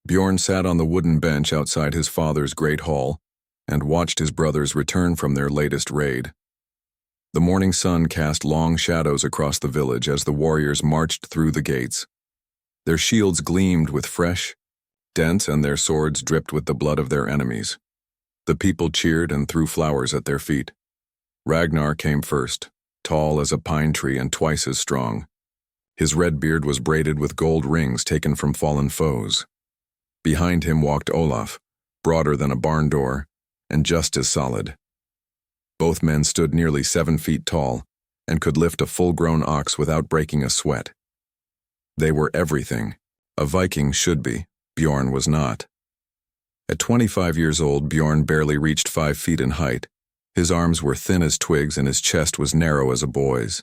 Bjorn sat on the wooden bench outside his father's great hall and watched his brothers return from their latest raid. The morning sun cast long shadows across the village as the warriors marched through the gates. Their shields gleamed with fresh dents and their swords dripped with the blood of their enemies. The people cheered and threw flowers at their feet. Ragnar came first, tall as a pine tree and twice as strong. His red beard was braided with gold rings taken from fallen foes. Behind him walked Olaf, broader than a barn door, and just as solid. Both men stood nearly 7 feet tall and could lift a full-grown ox without breaking a sweat. They were everything a Viking should be. Bjorn was not. At 25 years old, Bjorn barely reached 5 feet in height. His arms were thin as twigs and his chest was narrow as a boy's.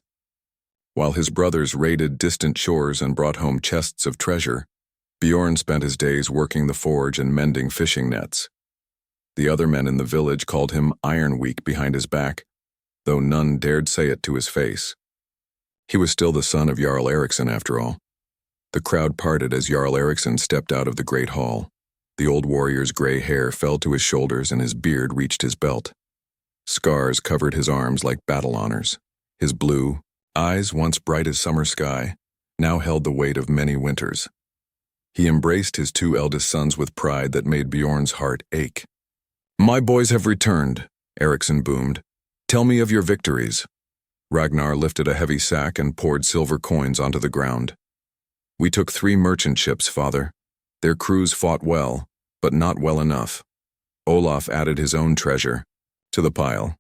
While his brothers raided distant shores and brought home chests of treasure, Bjorn spent his days working the forge and mending fishing nets. The other men in the village called him Iron Weak behind his back, though none dared say it to his face. He was still the son of Jarl Eriksson after all. The crowd parted as Jarl Eriksson stepped out of the great hall. The old warrior's gray hair fell to his shoulders and his beard reached his belt. Scars covered his arms like battle honors. His blue eyes, once bright as summer sky, now held the weight of many winters. He embraced his 2 eldest sons with pride that made Bjorn's heart ache. "My boys have returned," Eriksson boomed. "Tell me of your victories." Ragnar lifted a heavy sack and poured silver coins onto the ground. "We took 3 merchant ships, father. Their crews fought well, but not well enough." Olaf added his own treasure to the pile.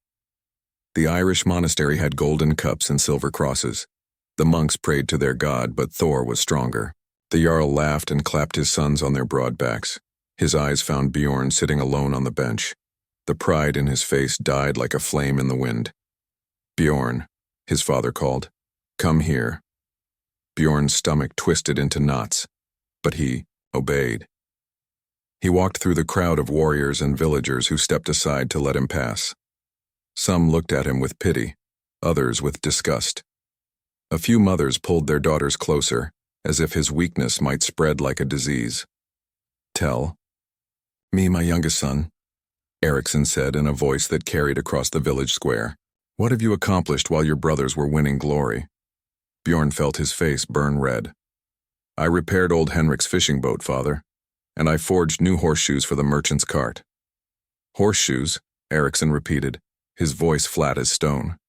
The Irish monastery had golden cups and silver crosses. The monks prayed to their god, but Thor was stronger. The Jarl laughed and clapped his sons on their broad backs. His eyes found Bjorn sitting alone on the bench. The pride in his face died like a flame in the wind. "Bjorn," his father called, "come here." Bjorn's stomach twisted into knots, but he obeyed. He walked through the crowd of warriors and villagers who stepped aside to let him pass. Some looked at him with pity, others with disgust. A few mothers pulled their daughters closer, as if his weakness might spread like a disease. "Tell me, my youngest son," Eriksson said in a voice that carried across the village square. "What have you accomplished while your brothers were winning glory?" Bjorn felt his face burn red. "I repaired old Henrik's fishing boat, father, and I forged new horseshoes for the merchant's cart." "Horseshoes?" Eriksson repeated, his voice flat as stone.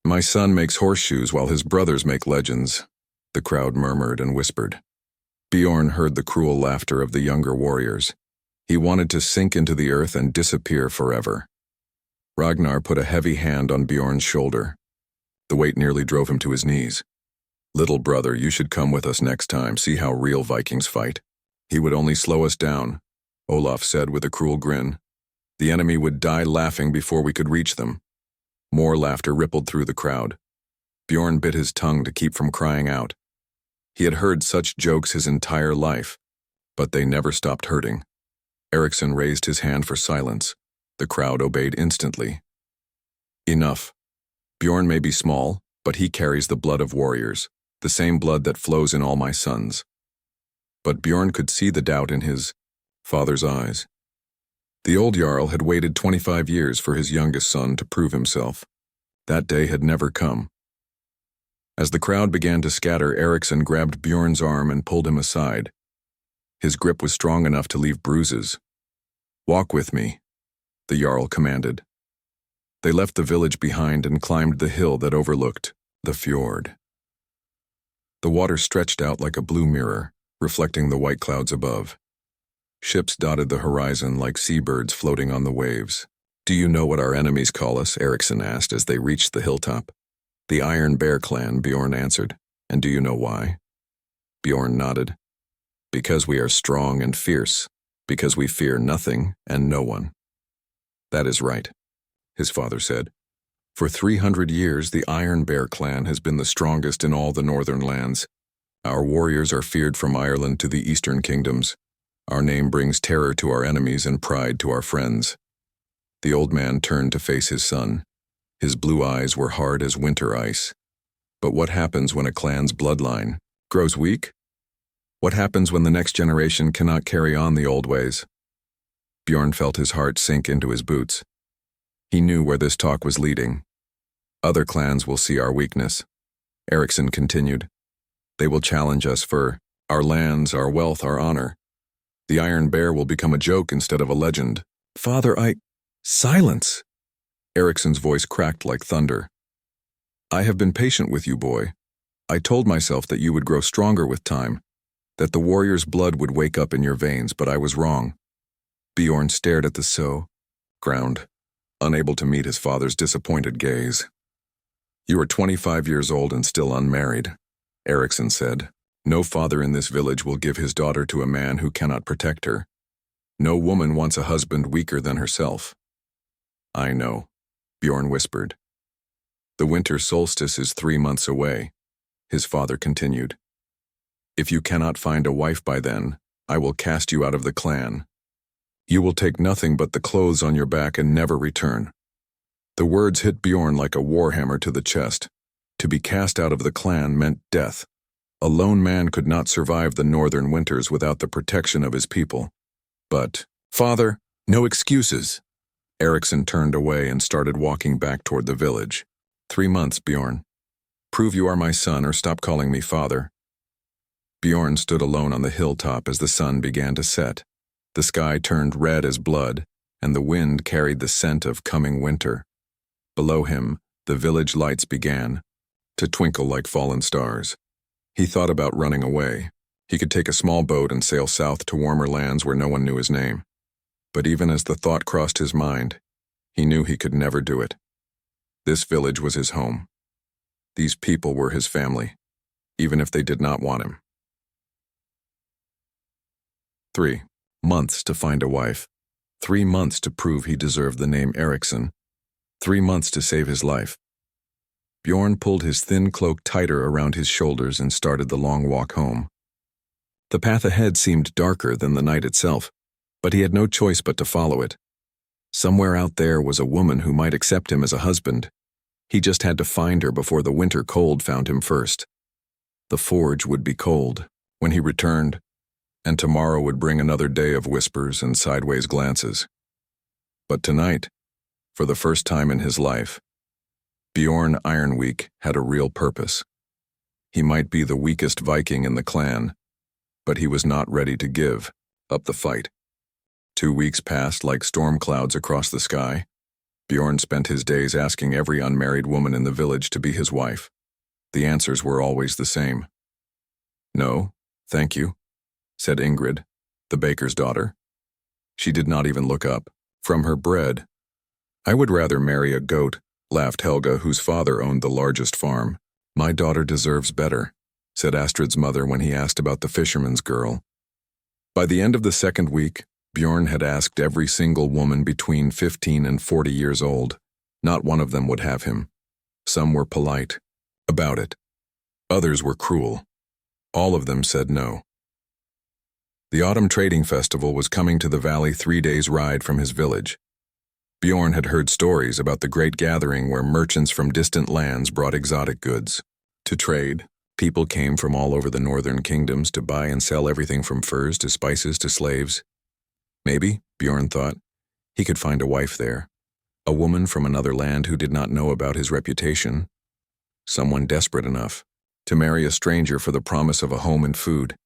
"My son makes horseshoes while his brothers make legends," the crowd murmured and whispered. Bjorn heard the cruel laughter of the younger warriors. He wanted to sink into the earth and disappear forever. Ragnar put a heavy hand on Bjorn's shoulder. The weight nearly drove him to his knees. "Little brother, you should come with us next time, see how real Vikings fight." "He would only slow us down," Olaf said with a cruel grin. "The enemy would die laughing before we could reach them." More laughter rippled through the crowd. Bjorn bit his tongue to keep from crying out. He had heard such jokes his entire life, but they never stopped hurting. Eriksson raised his hand for silence. The crowd obeyed instantly. "Enough. Bjorn may be small, but he carries the blood of warriors, the same blood that flows in all my sons." But Bjorn could see the doubt in his father's eyes. The old Jarl had waited 25 years for his youngest son to prove himself. That day had never come. As the crowd began to scatter, Eriksson grabbed Bjorn's arm and pulled him aside. His grip was strong enough to leave bruises. "Walk with me," the Jarl commanded. They left the village behind and climbed the hill that overlooked the fjord. The water stretched out like a blue mirror, reflecting the white clouds above. Ships dotted the horizon like seabirds floating on the waves. "Do you know what our enemies call us?" Eriksson asked as they reached the hilltop. "The Iron Bear clan," Bjorn answered. "And do you know why?" Bjorn nodded. "Because we are strong and fierce, because we fear nothing and no one." "That is right," his father said. "For 300 years, the Iron Bear clan has been the strongest in all the northern lands. Our warriors are feared from Ireland to the eastern kingdoms. Our name brings terror to our enemies and pride to our friends." The old man turned to face his son. His blue eyes were hard as winter ice. "But what happens when a clan's bloodline grows weak?" What happens when the next generation cannot carry on the old ways? Bjorn felt his heart sink into his boots. He knew where this talk was leading. Other clans will see our weakness. Eriksson continued. They will challenge us for our lands, our wealth, our honor. The Iron Bear will become a joke instead of a legend. Father, Silence! Eriksson's voice cracked like thunder. I have been patient with you, boy. I told myself that you would grow stronger with time, that the warrior's blood would wake up in your veins, but I was wrong. Bjorn stared at the ground, unable to meet his father's disappointed gaze. You are 25 years old and still unmarried, Eriksson said. No father in this village will give his daughter to a man who cannot protect her. No woman wants a husband weaker than herself. I know, Bjorn whispered. The winter solstice is 3 months away, his father continued. If you cannot find a wife by then, I will cast you out of the clan. You will take nothing but the clothes on your back and never return. The words hit Bjorn like a warhammer to the chest. To be cast out of the clan meant death. A lone man could not survive the northern winters without the protection of his people. But, Father, no excuses. Eriksson turned away and started walking back toward the village. 3 months, Bjorn. Prove you are my son or stop calling me father. Bjorn stood alone on the hilltop as the sun began to set. The sky turned red as blood, and the wind carried the scent of coming winter. Below him, the village lights began to twinkle like fallen stars. He thought about running away. He could take a small boat and sail south to warmer lands where no one knew his name. But even as the thought crossed his mind, he knew he could never do it. This village was his home. These people were his family, even if they did not want him. 3 months to find a wife. 3 months to prove he deserved the name Eriksson. 3 months to save his life. Bjorn pulled his thin cloak tighter around his shoulders and started the long walk home. The path ahead seemed darker than the night itself, but he had no choice but to follow it. Somewhere out there was a woman who might accept him as a husband. He just had to find her before the winter cold found him first. The forge would be cold when he returned, and tomorrow would bring another day of whispers and sideways glances. But tonight, for the first time in his life, Bjorn Ironweak had a real purpose. He might be the weakest Viking in the clan, but he was not ready to give up the fight. 2 weeks passed like storm clouds across the sky. Bjorn spent his days asking every unmarried woman in the village to be his wife. The answers were always the same. No, thank you, said Ingrid, the baker's daughter. She did not even look up from her bread. I would rather marry a goat, laughed Helga, whose father owned the largest farm. My daughter deserves better, said Astrid's mother when he asked about the fisherman's girl. By the end of the 2nd week, Bjorn had asked every single woman between 15 and 40 years old. Not one of them would have him. Some were polite about it. Others were cruel. All of them said no. The autumn trading festival was coming to the valley 3 days' ride from his village. Bjorn had heard stories about the great gathering where merchants from distant lands brought exotic goods. To trade, people came from all over the northern kingdoms to buy and sell everything from furs to spices to slaves. Maybe, Bjorn thought, he could find a wife there. A woman from another land who did not know about his reputation. Someone desperate enough to marry a stranger for the promise of a home and food.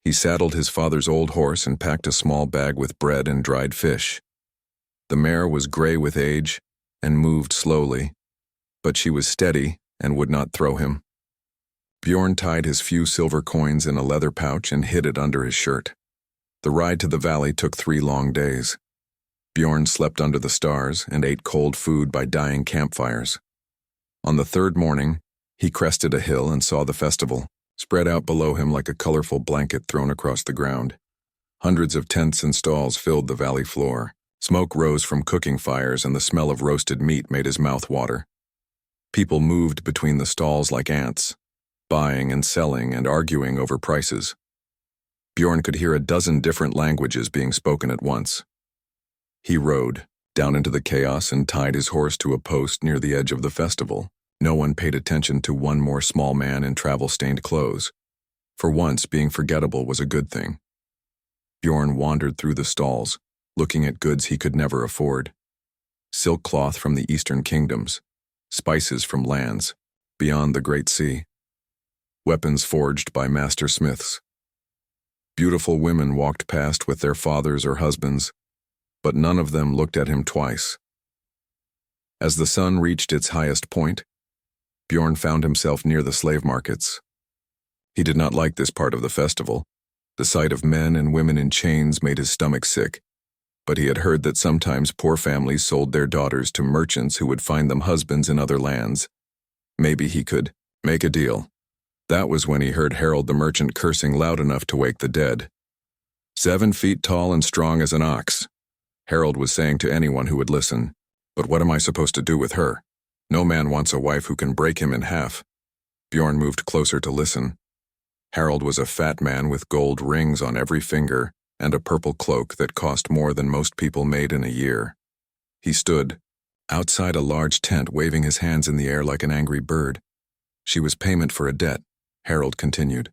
He saddled his father's old horse and packed a small bag with bread and dried fish. The mare was gray with age and moved slowly, but she was steady and would not throw him. Bjorn tied his few silver coins in a leather pouch and hid it under his shirt. The ride to the valley took 3 long days. Bjorn slept under the stars and ate cold food by dying campfires. On the 3rd morning, he crested a hill and saw the festival, spread out below him like a colorful blanket thrown across the ground. Hundreds of tents and stalls filled the valley floor. Smoke rose from cooking fires and the smell of roasted meat made his mouth water. People moved between the stalls like ants, buying and selling and arguing over prices. Bjorn could hear a dozen different languages being spoken at once. He rode down into the chaos and tied his horse to a post near the edge of the festival. No one paid attention to one more small man in travel-stained clothes. For once, being forgettable was a good thing. Bjorn wandered through the stalls, looking at goods he could never afford. Silk cloth from the eastern kingdoms, spices from lands beyond the Great Sea, weapons forged by master smiths. Beautiful women walked past with their fathers or husbands, but none of them looked at him twice. As the sun reached its highest point, Bjorn found himself near the slave markets. He did not like this part of the festival. The sight of men and women in chains made his stomach sick, but he had heard that sometimes poor families sold their daughters to merchants who would find them husbands in other lands. Maybe he could make a deal. That was when he heard Harold the merchant cursing loud enough to wake the dead. 7 feet tall and strong as an ox, Harold was saying to anyone who would listen. But what am I supposed to do with her? No man wants a wife who can break him in half. Bjorn moved closer to listen. Harold was a fat man with gold rings on every finger and a purple cloak that cost more than most people made in a year. He stood outside a large tent, waving his hands in the air like an angry bird. She was payment for a debt, Harold continued.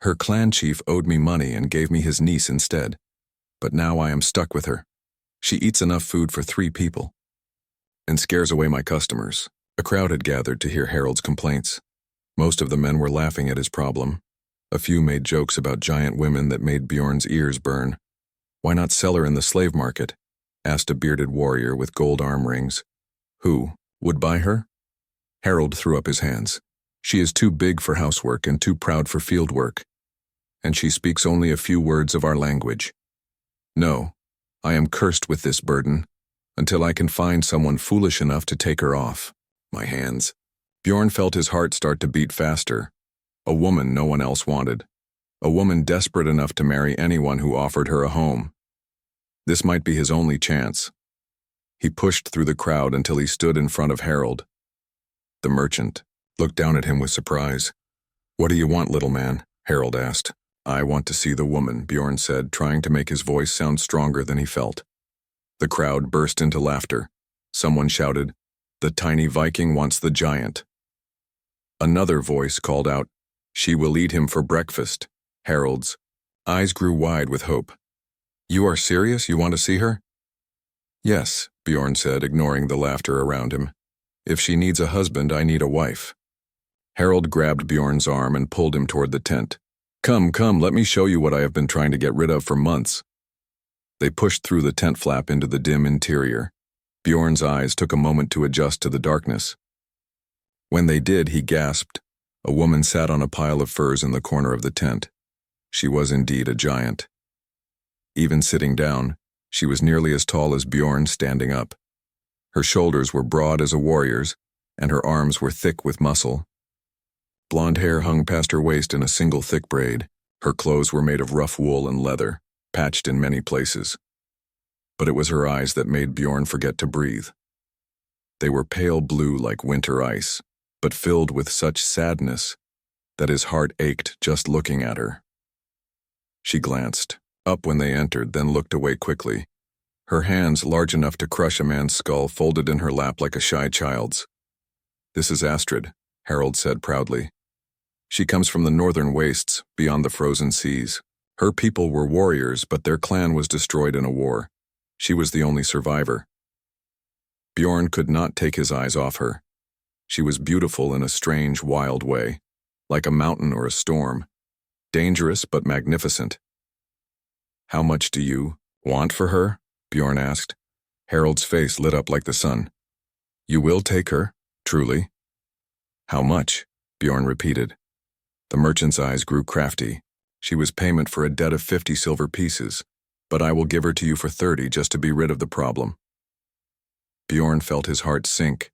Her clan chief owed me money and gave me his niece instead. But now I am stuck with her. She eats enough food for 3 people and scares away my customers. A crowd had gathered to hear Harold's complaints. Most of the men were laughing at his problem. A few made jokes about giant women that made Bjorn's ears burn. Why not sell her in the slave market? Asked a bearded warrior with gold arm rings. Who would buy her? Harold threw up his hands. She is too big for housework and too proud for field work. And she speaks only a few words of our language. No, I am cursed with this burden, until I can find someone foolish enough to take her off my hands. Bjorn felt his heart start to beat faster. A woman no one else wanted. A woman desperate enough to marry anyone who offered her a home. This might be his only chance. He pushed through the crowd until he stood in front of Harold. The merchant looked down at him with surprise. What do you want, little man? Harold asked. I want to see the woman, Bjorn said, trying to make his voice sound stronger than he felt. The crowd burst into laughter. Someone shouted, The tiny Viking wants the giant. Another voice called out, She will eat him for breakfast. Harold's eyes grew wide with hope. You are serious? You want to see her? Yes, Bjorn said, ignoring the laughter around him. If she needs a husband, I need a wife. Harold grabbed Bjorn's arm and pulled him toward the tent. Come, let me show you what I have been trying to get rid of for months. They pushed through the tent flap into the dim interior. Bjorn's eyes took a moment to adjust to the darkness. When they did, he gasped. A woman sat on a pile of furs in the corner of the tent. She was indeed a giant. Even sitting down, she was nearly as tall as Bjorn standing up. Her shoulders were broad as a warrior's, and her arms were thick with muscle. Blonde hair hung past her waist in a single thick braid. Her clothes were made of rough wool and leather, patched in many places. But it was her eyes that made Bjorn forget to breathe. They were pale blue like winter ice, but filled with such sadness that his heart ached just looking at her. She glanced up when they entered, then looked away quickly. Her hands, large enough to crush a man's skull, folded in her lap like a shy child's. This is Astrid, Harold said proudly. She comes from the northern wastes, beyond the frozen seas. Her people were warriors, but their clan was destroyed in a war. She was the only survivor. Bjorn could not take his eyes off her. She was beautiful in a strange, wild way, like a mountain or a storm. Dangerous but magnificent. How much do you want for her? Bjorn asked. Harold's face lit up like the sun. You will take her, truly? How much? Bjorn repeated. The merchant's eyes grew crafty. She was payment for a debt of 50 silver pieces, but I will give her to you for 30 just to be rid of the problem. Bjorn felt his heart sink.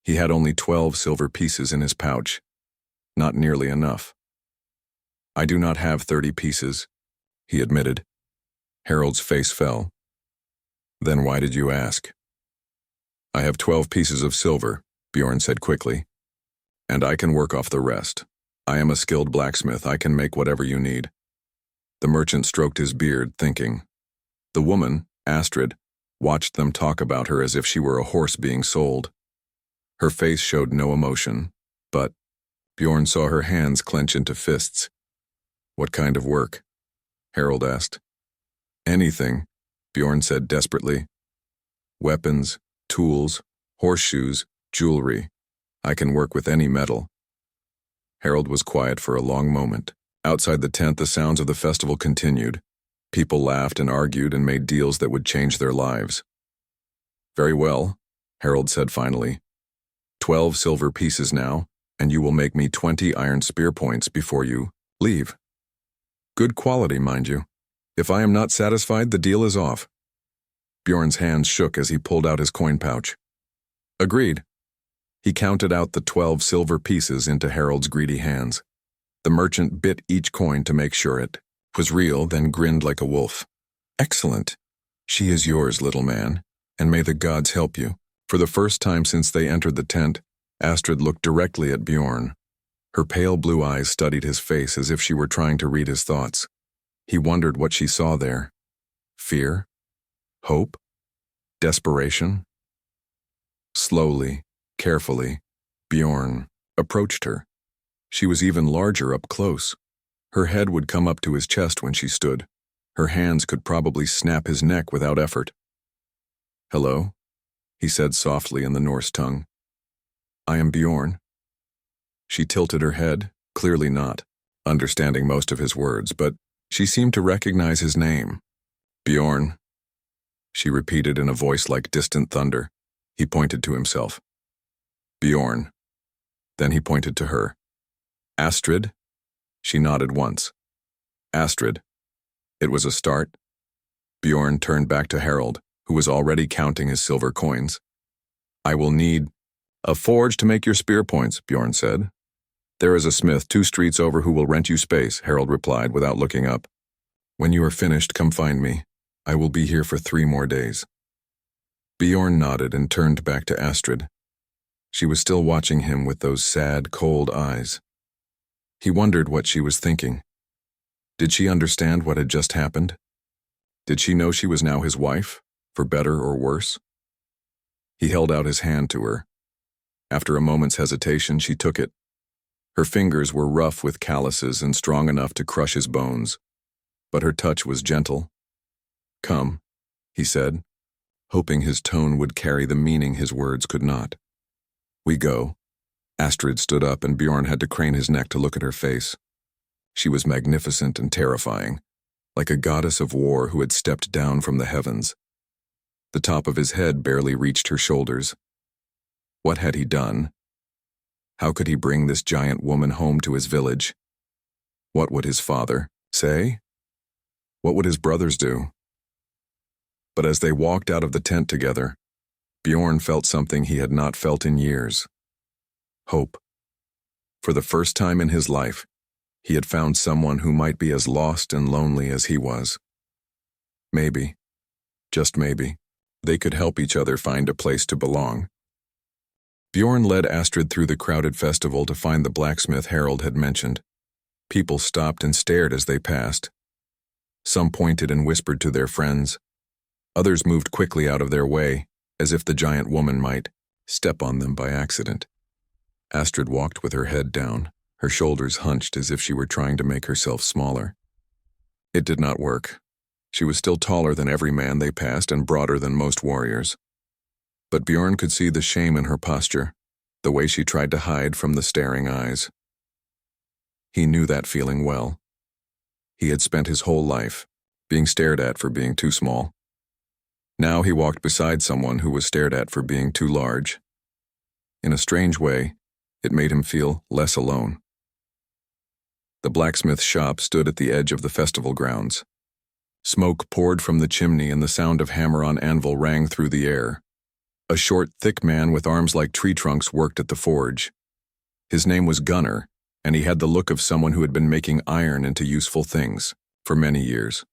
He had only 12 silver pieces in his pouch. Not nearly enough. I do not have 30 pieces, he admitted. Harold's face fell. Then why did you ask? I have 12 pieces of silver, Bjorn said quickly, and I can work off the rest. I am a skilled blacksmith. I can make whatever you need. The merchant stroked his beard, thinking. The woman, Astrid, watched them talk about her as if she were a horse being sold. Her face showed no emotion, but Bjorn saw her hands clench into fists. What kind of work? Harold asked. Anything, Bjorn said desperately. Weapons, tools, horseshoes, jewelry. I can work with any metal. Harold was quiet for a long moment. Outside the tent, the sounds of the festival continued. People laughed and argued and made deals that would change their lives. Very well, Harold said finally. 12 silver pieces now, and you will make me 20 iron spear points before you leave. Good quality, mind you. If I am not satisfied, the deal is off. Bjorn's hands shook as he pulled out his coin pouch. Agreed. He counted out the 12 silver pieces into Harold's greedy hands. The merchant bit each coin to make sure it was real, then grinned like a wolf. Excellent. She is yours, little man, and may the gods help you. For the first time since they entered the tent, Astrid looked directly at Bjorn. Her pale blue eyes studied his face as if she were trying to read his thoughts. He wondered what she saw there. Fear? Hope? Desperation? Slowly, carefully, Bjorn approached her. She was even larger up close. Her head would come up to his chest when she stood. Her hands could probably snap his neck without effort. Hello, he said softly in the Norse tongue. I am Bjorn. She tilted her head, clearly not understanding most of his words, but she seemed to recognize his name. Bjorn, she repeated in a voice like distant thunder. He pointed to himself. Bjorn. Then he pointed to her. Astrid? She nodded once. Astrid. It was a start. Bjorn turned back to Harold, who was already counting his silver coins. I will need a forge to make your spear points, Bjorn said. There is a smith 2 streets over who will rent you space, Harold replied without looking up. When you are finished, come find me. I will be here for 3 more days. Bjorn nodded and turned back to Astrid. She was still watching him with those sad, cold eyes. He wondered what she was thinking. Did she understand what had just happened? Did she know she was now his wife, for better or worse? He held out his hand to her. After a moment's hesitation, she took it. Her fingers were rough with calluses and strong enough to crush his bones, but her touch was gentle. Come, he said, hoping his tone would carry the meaning his words could not. We go. Astrid stood up and Bjorn had to crane his neck to look at her face. She was magnificent and terrifying, like a goddess of war who had stepped down from the heavens. The top of his head barely reached her shoulders. What had he done? How could he bring this giant woman home to his village? What would his father say? What would his brothers do? But as they walked out of the tent together, Bjorn felt something he had not felt in years. Hope. For the first time in his life, he had found someone who might be as lost and lonely as he was. Maybe, just maybe, they could help each other find a place to belong. Bjorn led Astrid through the crowded festival to find the blacksmith Harold had mentioned. People stopped and stared as they passed. Some pointed and whispered to their friends. Others moved quickly out of their way, as if the giant woman might step on them by accident. Astrid walked with her head down, her shoulders hunched as if she were trying to make herself smaller. It did not work. She was still taller than every man they passed and broader than most warriors. But Bjorn could see the shame in her posture, the way she tried to hide from the staring eyes. He knew that feeling well. He had spent his whole life being stared at for being too small. Now he walked beside someone who was stared at for being too large. In a strange way, it made him feel less alone. The blacksmith's shop stood at the edge of the festival grounds. Smoke poured from the chimney and the sound of hammer on anvil rang through the air. A short, thick man with arms like tree trunks worked at the forge. His name was Gunnar, and he had the look of someone who had been making iron into useful things for many years.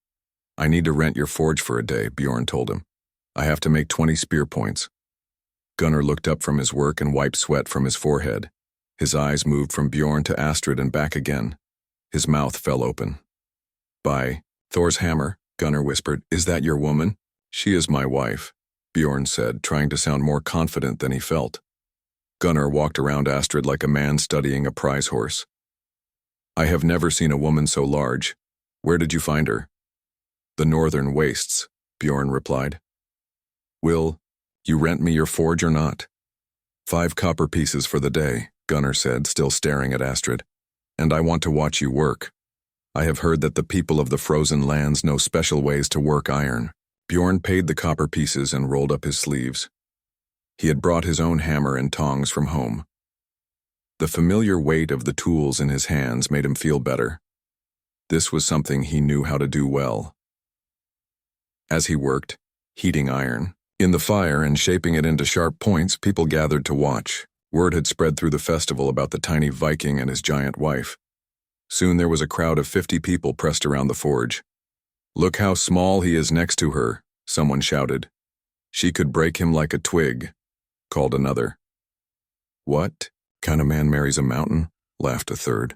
I need to rent your forge for a day, Bjorn told him. I have to make 20 spear points. Gunnar looked up from his work and wiped sweat from his forehead. His eyes moved from Bjorn to Astrid and back again. His mouth fell open. By Thor's hammer, Gunnar whispered, is that your woman? She is my wife, Bjorn said, trying to sound more confident than he felt. Gunnar walked around Astrid like a man studying a prize horse. I have never seen a woman so large. Where did you find her? The northern wastes, Bjorn replied. Will you rent me your forge or not? 5 copper pieces for the day, Gunnar said, still staring at Astrid. And I want to watch you work. I have heard that the people of the frozen lands know special ways to work iron. Bjorn paid the copper pieces and rolled up his sleeves. He had brought his own hammer and tongs from home. The familiar weight of the tools in his hands made him feel better. This was something he knew how to do well. As he worked, heating iron in the fire and shaping it into sharp points, people gathered to watch. Word had spread through the festival about the tiny Viking and his giant wife. Soon there was a crowd of 50 people pressed around the forge. Look how small he is next to her, someone shouted. She could break him like a twig, called another. What kind of man marries a mountain? Laughed a third.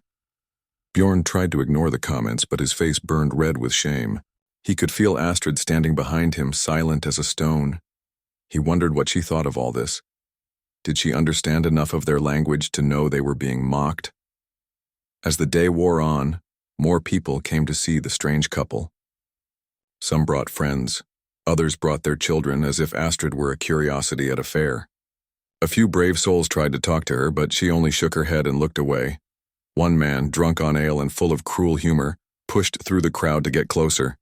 Bjorn tried to ignore the comments, but his face burned red with shame. He could feel Astrid standing behind him, silent as a stone. He wondered what she thought of all this. Did she understand enough of their language to know they were being mocked? As the day wore on, more people came to see the strange couple. Some brought friends, others brought their children as if Astrid were a curiosity at a fair. A few brave souls tried to talk to her, but she only shook her head and looked away. One man, drunk on ale and full of cruel humor, pushed through the crowd to get closer.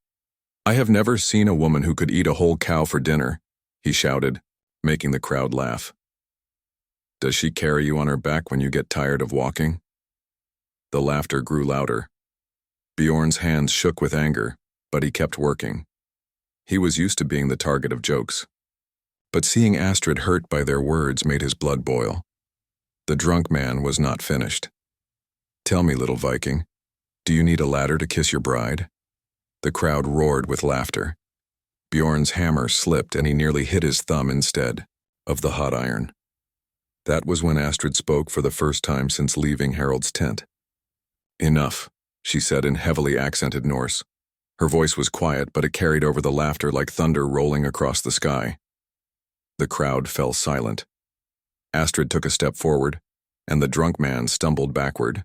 I have never seen a woman who could eat a whole cow for dinner, he shouted, making the crowd laugh. Does she carry you on her back when you get tired of walking? The laughter grew louder. Bjorn's hands shook with anger, but he kept working. He was used to being the target of jokes. But seeing Astrid hurt by their words made his blood boil. The drunk man was not finished. Tell me, little Viking, do you need a ladder to kiss your bride? The crowd roared with laughter. Bjorn's hammer slipped and he nearly hit his thumb instead of the hot iron. That was when Astrid spoke for the first time since leaving Harold's tent. Enough, she said in heavily accented Norse. Her voice was quiet, but it carried over the laughter like thunder rolling across the sky. The crowd fell silent. Astrid took a step forward, and the drunk man stumbled backward.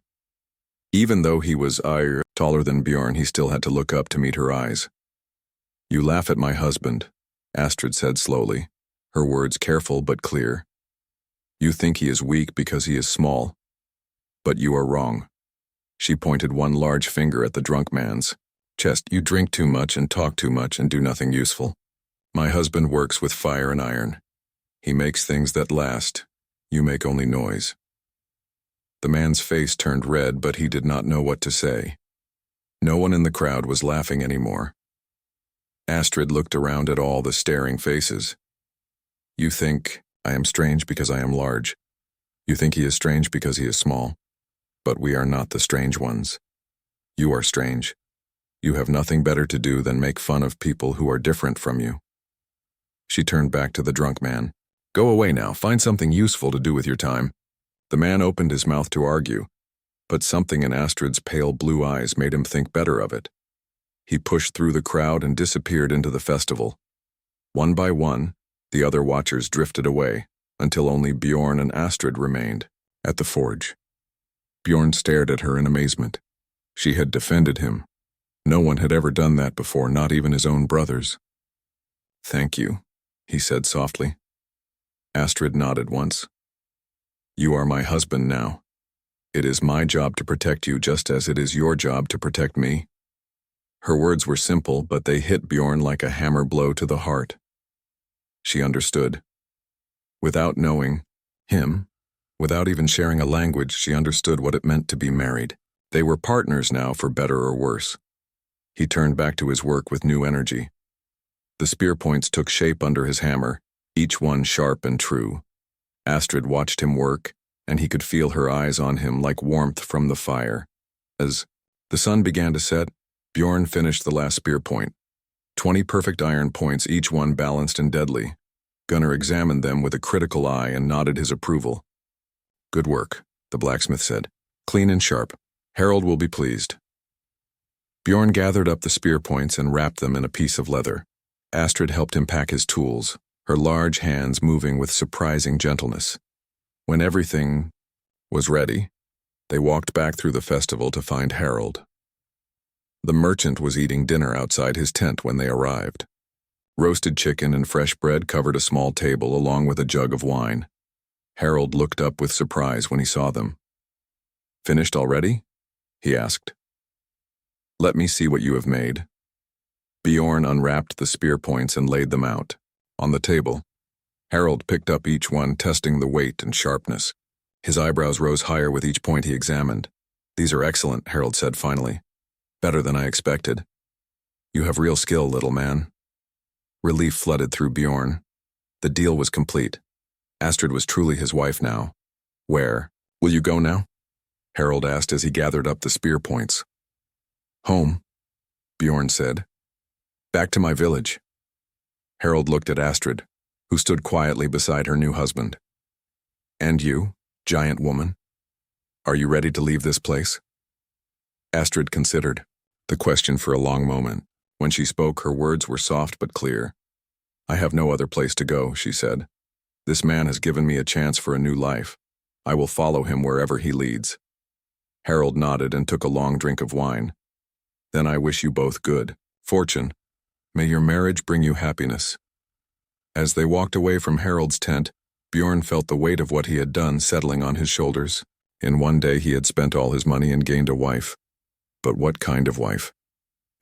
Even though he was taller than Bjorn, he still had to look up to meet her eyes. You laugh at my husband, Astrid said slowly, her words careful but clear. You think he is weak because he is small. But you are wrong. She pointed one large finger at the drunk man's chest. You drink too much and talk too much and do nothing useful. My husband works with fire and iron. He makes things that last. You make only noise. The man's face turned red, but he did not know what to say. No one in the crowd was laughing anymore. Astrid looked around at all the staring faces. You think I am strange because I am large. You think he is strange because he is small. But we are not the strange ones. You are strange. You have nothing better to do than make fun of people who are different from you. She turned back to the drunk man. Go away now, find something useful to do with your time. The man opened his mouth to argue, but something in Astrid's pale blue eyes made him think better of it. He pushed through the crowd and disappeared into the festival. One by one, the other watchers drifted away, until only Bjorn and Astrid remained at the forge. Bjorn stared at her in amazement. She had defended him. No one had ever done that before, not even his own brothers. Thank you, he said softly. Astrid nodded once. You are my husband now. It is my job to protect you just as it is your job to protect me. Her words were simple, but they hit Bjorn like a hammer blow to the heart. She understood. Without knowing him, without even sharing a language, she understood what it meant to be married. They were partners now, for better or worse. He turned back to his work with new energy. The spear points took shape under his hammer, each one sharp and true. Astrid watched him work, and he could feel her eyes on him like warmth from the fire. As the sun began to set, Bjorn finished the last spear point. 20 perfect iron points, each one balanced and deadly. Gunnar examined them with a critical eye and nodded his approval. Good work, the blacksmith said. Clean and sharp. Harold will be pleased. Bjorn gathered up the spear points and wrapped them in a piece of leather. Astrid helped him pack his tools, her large hands moving with surprising gentleness. When everything was ready, They walked back through the festival to find Harold. The merchant was eating dinner outside his tent when they arrived. Roasted chicken and fresh bread covered a small table along with a jug of wine. Harold looked up with surprise when he saw them. "Finished already?" he asked. "Let me see what you have made." Bjorn unwrapped the spear points and laid them out. On the table, Harold picked up each one, testing the weight and sharpness. His eyebrows rose higher with each point he examined. "These are excellent," Harold said finally. "Better than I expected. You have real skill, little man." Relief flooded through Bjorn. The deal was complete. Astrid was truly his wife now. "Where? Will you go now?" Harold asked as he gathered up the spear points. "Home," Bjorn said. "Back to my village." Harold looked at Astrid, who stood quietly beside her new husband. "And you, giant woman? Are you ready to leave this place?" Astrid considered the question for a long moment. When she spoke, her words were soft but clear. "I have no other place to go," she said. "This man has given me a chance for a new life. I will follow him wherever he leads." Harold nodded and took a long drink of wine. "Then I wish you both good fortune. May your marriage bring you happiness." As they walked away from Harold's tent, Bjorn felt the weight of what he had done settling on his shoulders. In one day he had spent all his money and gained a wife. But what kind of wife?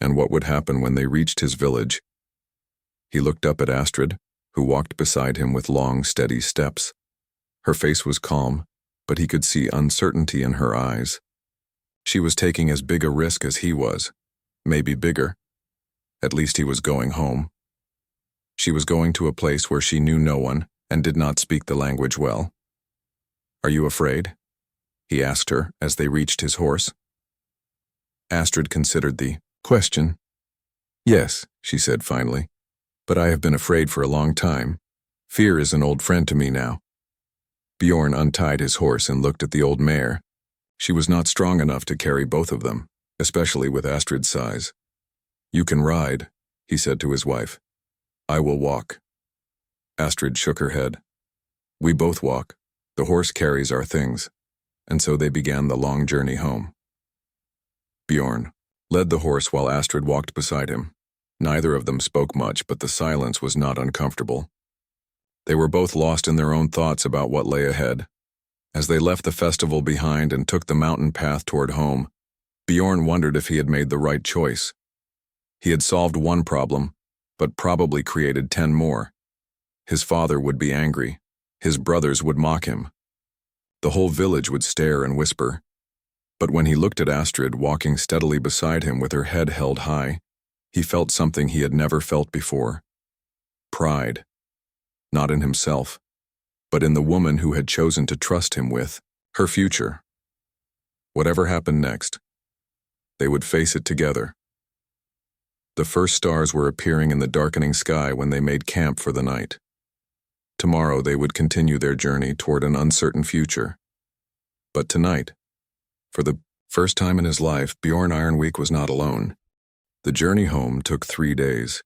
And what would happen when they reached his village? He looked up at Astrid, who walked beside him with long, steady steps. Her face was calm, but he could see uncertainty in her eyes. She was taking as big a risk as he was, maybe bigger. At least he was going home. She was going to a place where she knew no one and did not speak the language well. "Are you afraid?" he asked her as they reached his horse. Astrid considered the question. "Yes," she said finally, "but I have been afraid for a long time. Fear is an old friend to me now." Bjorn untied his horse and looked at the old mare. She was not strong enough to carry both of them, especially with Astrid's size. "You can ride," he said to his wife. "I will walk." Astrid shook her head. "We both walk. The horse carries our things." And so they began the long journey home. Bjorn led the horse while Astrid walked beside him. Neither of them spoke much, but the silence was not uncomfortable. They were both lost in their own thoughts about what lay ahead. As they left the festival behind and took the mountain path toward home, Bjorn wondered if he had made the right choice. He had solved one problem, but probably created 10 more. His father would be angry. His brothers would mock him. The whole village would stare and whisper. But when he looked at Astrid walking steadily beside him with her head held high, he felt something he had never felt before. Pride. Not in himself, but in the woman who had chosen to trust him with her future. Whatever happened next, they would face it together. The first stars were appearing in the darkening sky when they made camp for the night. Tomorrow they would continue their journey toward an uncertain future. But tonight, for the first time in his life, Bjorn Ironweek was not alone. The journey home took 3 days.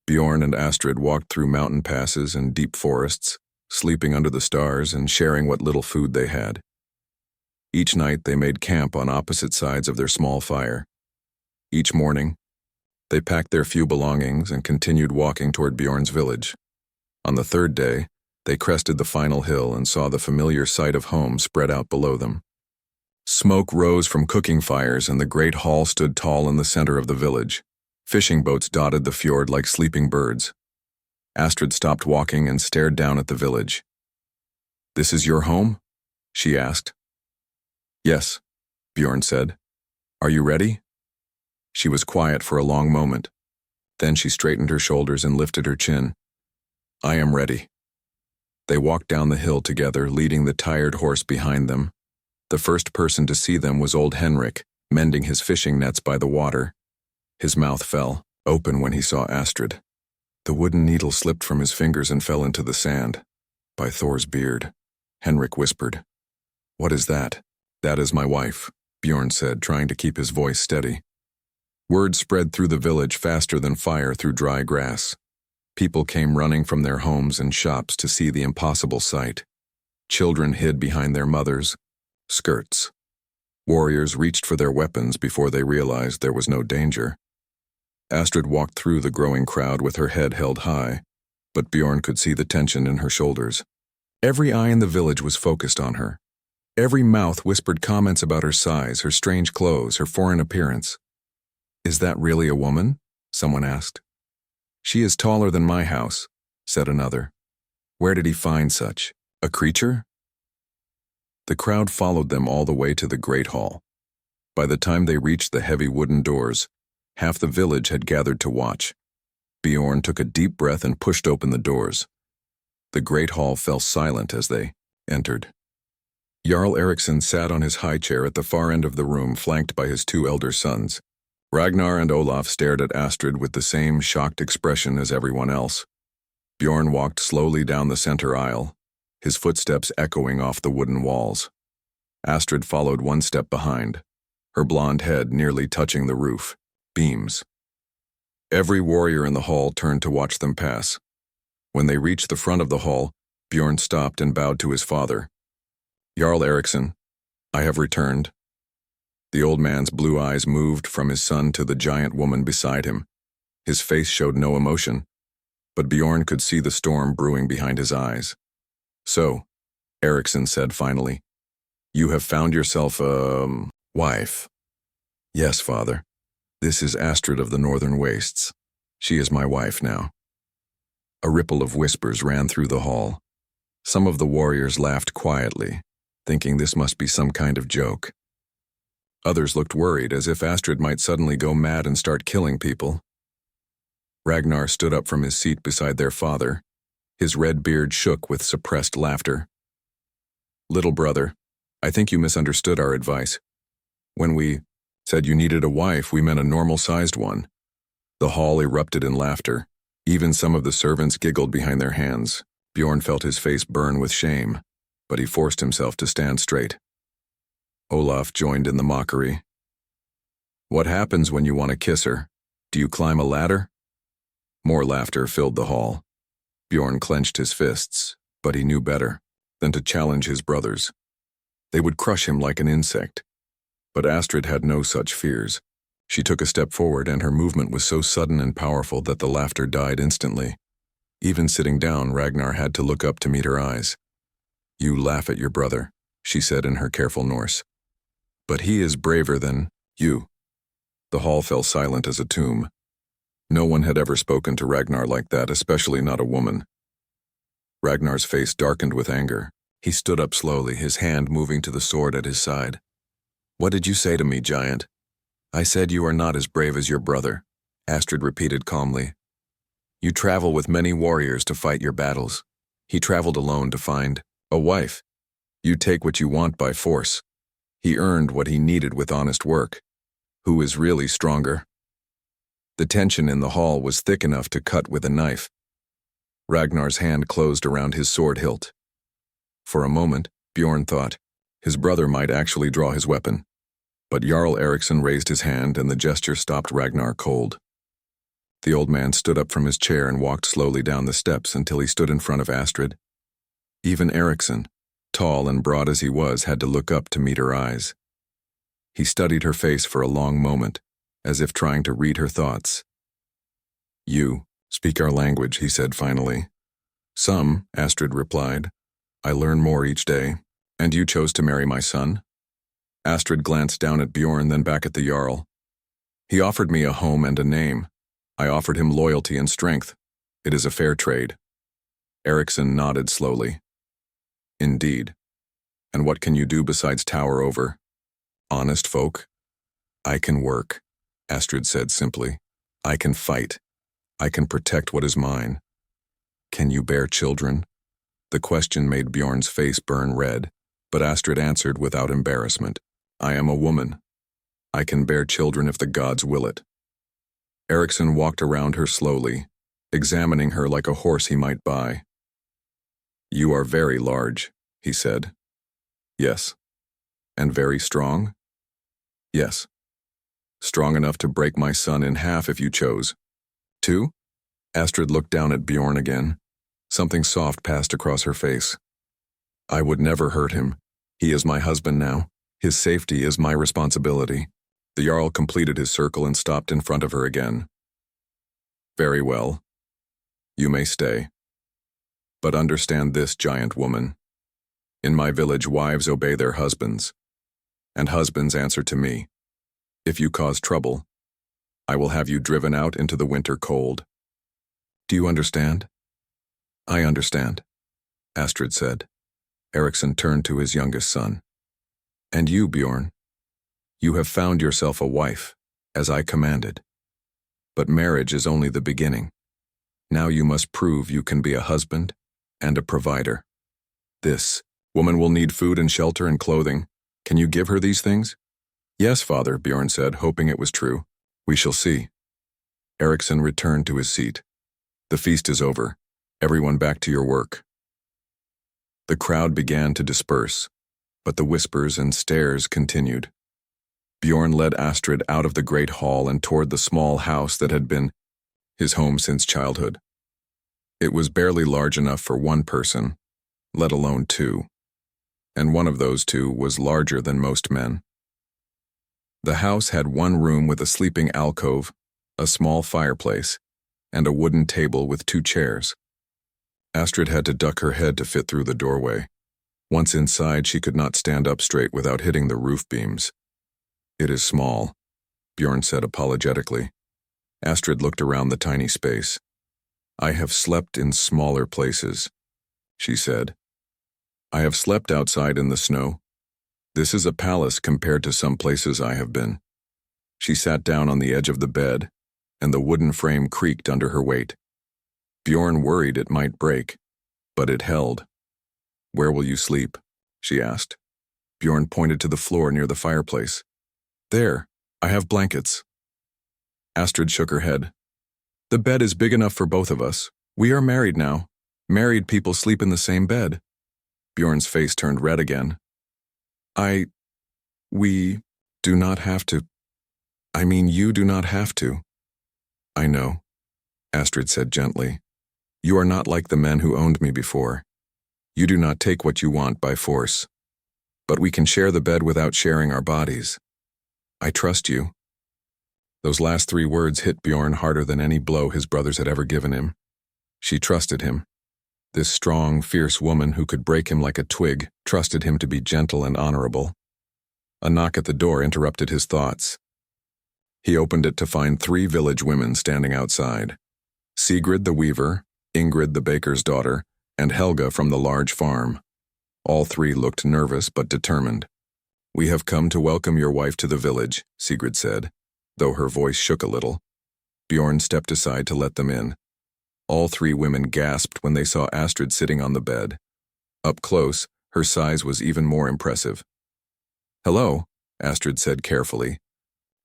Bjorn and Astrid walked through mountain passes and deep forests, sleeping under the stars and sharing what little food they had. Each night they made camp on opposite sides of their small fire. Each morning, they packed their few belongings and continued walking toward Bjorn's village. On the 3rd day, they crested the final hill and saw the familiar sight of home spread out below them. Smoke rose from cooking fires and the great hall stood tall in the center of the village. Fishing boats dotted the fjord like sleeping birds. Astrid stopped walking and stared down at the village. "This is your home?" she asked. "Yes," Bjorn said. "Are you ready?" She was quiet for a long moment. Then she straightened her shoulders and lifted her chin. "I am ready." They walked down the hill together, leading the tired horse behind them. The first person to see them was old Henrik, mending his fishing nets by the water. His mouth fell open when he saw Astrid. The wooden needle slipped from his fingers and fell into the sand. "By Thor's beard," Henrik whispered. "What is that?" "That is my wife," Bjorn said, trying to keep his voice steady. Word spread through the village faster than fire through dry grass. People came running from their homes and shops to see the impossible sight. Children hid behind their mothers' skirts. Warriors reached for their weapons before they realized there was no danger. Astrid walked through the growing crowd with her head held high, but Bjorn could see the tension in her shoulders. Every eye in the village was focused on her. Every mouth whispered comments about her size, her strange clothes, her foreign appearance. "Is that really a woman?" someone asked. "She is taller than my house," said another. "Where did he find such a creature?" The crowd followed them all the way to the Great Hall. By the time they reached the heavy wooden doors, half the village had gathered to watch. Bjorn took a deep breath and pushed open the doors. The Great Hall fell silent as they entered. Jarl Eriksson sat on his high chair at the far end of the room, flanked by his two elder sons. Ragnar and Olaf stared at Astrid with the same shocked expression as everyone else. Bjorn walked slowly down the center aisle, his footsteps echoing off the wooden walls. Astrid followed one step behind, her blonde head nearly touching the roof beams. Every warrior in the hall turned to watch them pass. When they reached the front of the hall, Bjorn stopped and bowed to his father. "Jarl Eriksson, I have returned." The old man's blue eyes moved from his son to the giant woman beside him. His face showed no emotion, but Bjorn could see the storm brewing behind his eyes. "So," Eriksson said finally, "you have found yourself a wife." "Yes, father. This is Astrid of the Northern Wastes. She is my wife now." A ripple of whispers ran through the hall. Some of the warriors laughed quietly, thinking this must be some kind of joke. Others looked worried, as if Astrid might suddenly go mad and start killing people. Ragnar stood up from his seat beside their father. His red beard shook with suppressed laughter. "Little brother, I think you misunderstood our advice. When we said you needed a wife, we meant a normal-sized one." The hall erupted in laughter. Even some of the servants giggled behind their hands. Bjorn felt his face burn with shame, but he forced himself to stand straight. Olaf joined in the mockery. "What happens when you want to kiss her? Do you climb a ladder?" More laughter filled the hall. Bjorn clenched his fists, but he knew better than to challenge his brothers. They would crush him like an insect. But Astrid had no such fears. She took a step forward, and her movement was so sudden and powerful that the laughter died instantly. Even sitting down, Ragnar had to look up to meet her eyes. "You laugh at your brother," she said in her careful Norse. "But he is braver than you." The hall fell silent as a tomb. No one had ever spoken to Ragnar like that, especially not a woman. Ragnar's face darkened with anger. He stood up slowly, his hand moving to the sword at his side. "What did you say to me, giant?" "I said you are not as brave as your brother," Astrid repeated calmly. "You travel with many warriors to fight your battles. He traveled alone to find a wife. You take what you want by force. He earned what he needed with honest work. Who is really stronger?" The tension in the hall was thick enough to cut with a knife. Ragnar's hand closed around his sword hilt. For a moment, Bjorn thought his brother might actually draw his weapon. But Jarl Eriksson raised his hand, and the gesture stopped Ragnar cold. The old man stood up from his chair and walked slowly down the steps until he stood in front of Astrid. Even Eriksson, tall and broad as he was, had to look up to meet her eyes. He studied her face for a long moment, as if trying to read her thoughts. "You speak our language," he said finally. "Some," Astrid replied. "I learn more each day. And you chose to marry my son?" Astrid glanced down at Bjorn, then back at the Jarl. "He offered me a home and a name. I offered him loyalty and strength. It is a fair trade." Eriksson nodded slowly. "Indeed. And what can you do besides tower over honest folk?" "I can work," Astrid said simply. "I can fight. I can protect what is mine." "Can you bear children?" The question made Bjorn's face burn red, but Astrid answered without embarrassment. "I am a woman. I can bear children if the gods will it." Eriksson walked around her slowly, examining her like a horse he might buy. "You are very large," he said. "Yes." "And very strong?" "Yes." "Strong enough to break my son in half if you chose." "Two?" Astrid looked down at Bjorn again. Something soft passed across her face. "I would never hurt him. He is my husband now. His safety is my responsibility. The Jarl completed his circle and stopped in front of her again. Very well. You may stay. But understand this, giant woman. In my village, wives obey their husbands, and husbands answer to me. If you cause trouble, I will have you driven out into the winter cold. Do you understand? I understand, Astrid said. Eriksson turned to his youngest son. And you, Bjorn? You have found yourself a wife, as I commanded. But marriage is only the beginning. Now you must prove you can be a husband and a provider. This woman will need food and shelter and clothing. Can you give her these things? Yes, father, Bjorn said, hoping it was true. We shall see. Eriksson returned to his seat. The feast is over. Everyone back to your work. The crowd began to disperse, but the whispers and stares continued. Bjorn led Astrid out of the great hall and toward the small house that had been his home since childhood. It was barely large enough for one person, let alone two, and one of those two was larger than most men. The house had one room with a sleeping alcove, a small fireplace, and a wooden table with two chairs. Astrid had to duck her head to fit through the doorway. Once inside, she could not stand up straight without hitting the roof beams. It is small, Bjorn said apologetically. Astrid looked around the tiny space. I have slept in smaller places, she said. I have slept outside in the snow. This is a palace compared to some places I have been. She sat down on the edge of the bed, and the wooden frame creaked under her weight. Bjorn worried it might break, but it held. Where will you sleep? She asked. Bjorn pointed to the floor near the fireplace. There, I have blankets. Astrid shook her head. The bed is big enough for both of us. We are married now. Married people sleep in the same bed. Bjorn's face turned red again. We do not have to. I mean, you do not have to. I know, Astrid said gently. You are not like the men who owned me before. You do not take what you want by force. But we can share the bed without sharing our bodies. I trust you. Those last 3 words hit Bjorn harder than any blow his brothers had ever given him. She trusted him. This strong, fierce woman who could break him like a twig trusted him to be gentle and honorable. A knock at the door interrupted his thoughts. He opened it to find 3 village women standing outside. Sigrid the weaver, Ingrid the baker's daughter, and Helga from the large farm. All 3 looked nervous but determined. We have come to welcome your wife to the village, Sigrid said, though her voice shook a little. Bjorn stepped aside to let them in. All 3 women gasped when they saw Astrid sitting on the bed. Up close, her size was even more impressive. Hello, Astrid said carefully.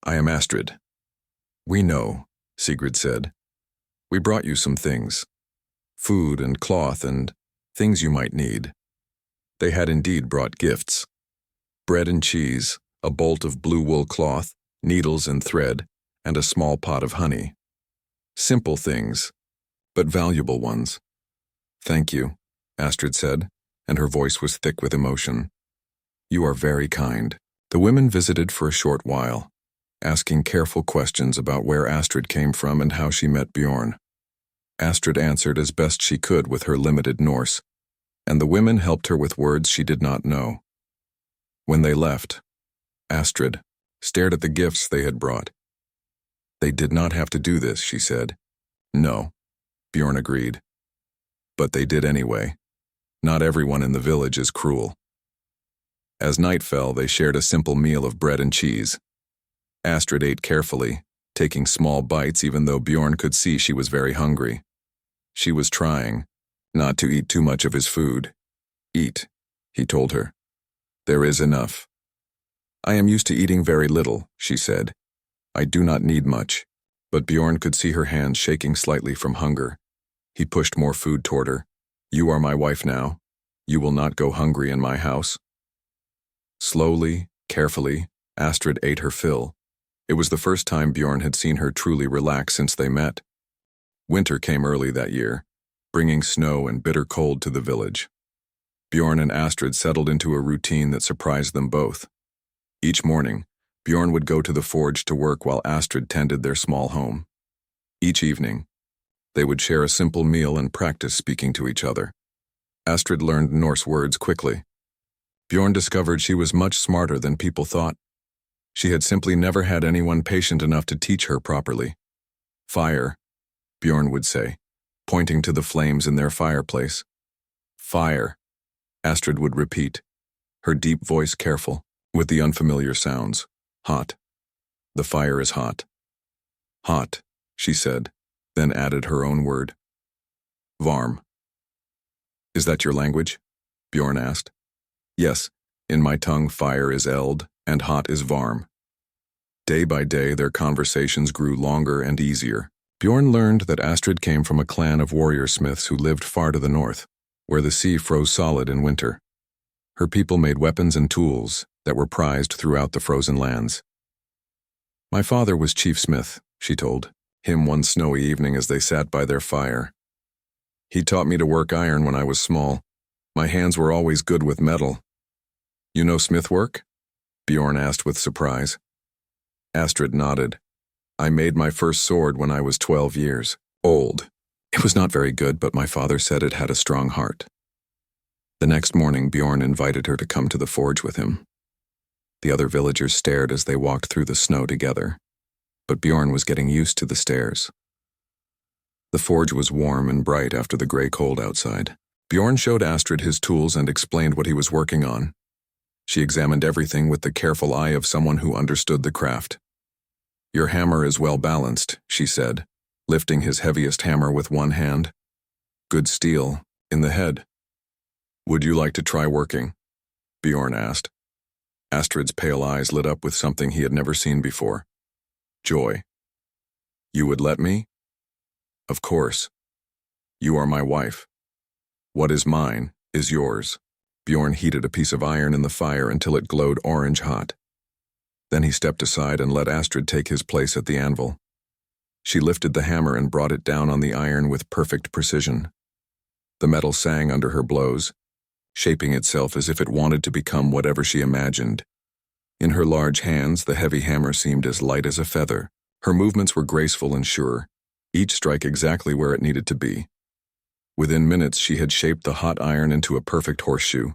I am Astrid. We know, Sigrid said. We brought you some things. Food and cloth and things you might need. They had indeed brought gifts. Bread and cheese, a bolt of blue wool cloth, needles and thread, and a small pot of honey. Simple things, but valuable ones. Thank you, Astrid said, and her voice was thick with emotion. You are very kind. The women visited for a short while, asking careful questions about where Astrid came from and how she met Bjorn. Astrid answered as best she could with her limited Norse, and the women helped her with words she did not know. When they left, Astrid stared at the gifts they had brought. They did not have to do this, she said. No, Bjorn agreed. But they did anyway. Not everyone in the village is cruel. As night fell, they shared a simple meal of bread and cheese. Astrid ate carefully, taking small bites even though Bjorn could see she was very hungry. She was trying not to eat too much of his food. Eat, he told her. There is enough. I am used to eating very little, she said. I do not need much. But Bjorn could see her hands shaking slightly from hunger. He pushed more food toward her. You are my wife now. You will not go hungry in my house. Slowly, carefully, Astrid ate her fill. It was the first time Bjorn had seen her truly relax since they met. Winter came early that year, bringing snow and bitter cold to the village. Bjorn and Astrid settled into a routine that surprised them both. Each morning, Bjorn would go to the forge to work while Astrid tended their small home. Each evening, they would share a simple meal and practice speaking to each other. Astrid learned Norse words quickly. Bjorn discovered she was much smarter than people thought. She had simply never had anyone patient enough to teach her properly. Fire, Bjorn would say, pointing to the flames in their fireplace. Fire, Astrid would repeat, her deep voice careful, with the unfamiliar sounds. Hot. The fire is hot. Hot, she said, then added her own word. Varm. Is that your language? Bjorn asked. Yes, in my tongue fire is eld, and hot is varm. Day by day their conversations grew longer and easier. Bjorn learned that Astrid came from a clan of warrior smiths who lived far to the north, where the sea froze solid in winter. Her people made weapons and tools that were prized throughout the frozen lands. My father was chief smith, she told him one snowy evening as they sat by their fire. He taught me to work iron when I was small. My hands were always good with metal. You know smith work? Bjorn asked with surprise. Astrid nodded. I made my first sword when I was 12 years old. It was not very good, but my father said it had a strong heart. The next morning, Bjorn invited her to come to the forge with him. The other villagers stared as they walked through the snow together, but Bjorn was getting used to the stares. The forge was warm and bright after the gray cold outside. Bjorn showed Astrid his tools and explained what he was working on. She examined everything with the careful eye of someone who understood the craft. Your hammer is well balanced, she said, lifting his heaviest hammer with one hand. Good steel, in the head. Would you like to try working? Bjorn asked. Astrid's pale eyes lit up with something he had never seen before. Joy. You would let me? Of course. You are my wife. What is mine is yours. Bjorn heated a piece of iron in the fire until it glowed orange hot. Then he stepped aside and let Astrid take his place at the anvil. She lifted the hammer and brought it down on the iron with perfect precision. The metal sang under her blows, shaping itself as if it wanted to become whatever she imagined. In her large hands, the heavy hammer seemed as light as a feather. Her movements were graceful and sure, each strike exactly where it needed to be. Within minutes, she had shaped the hot iron into a perfect horseshoe.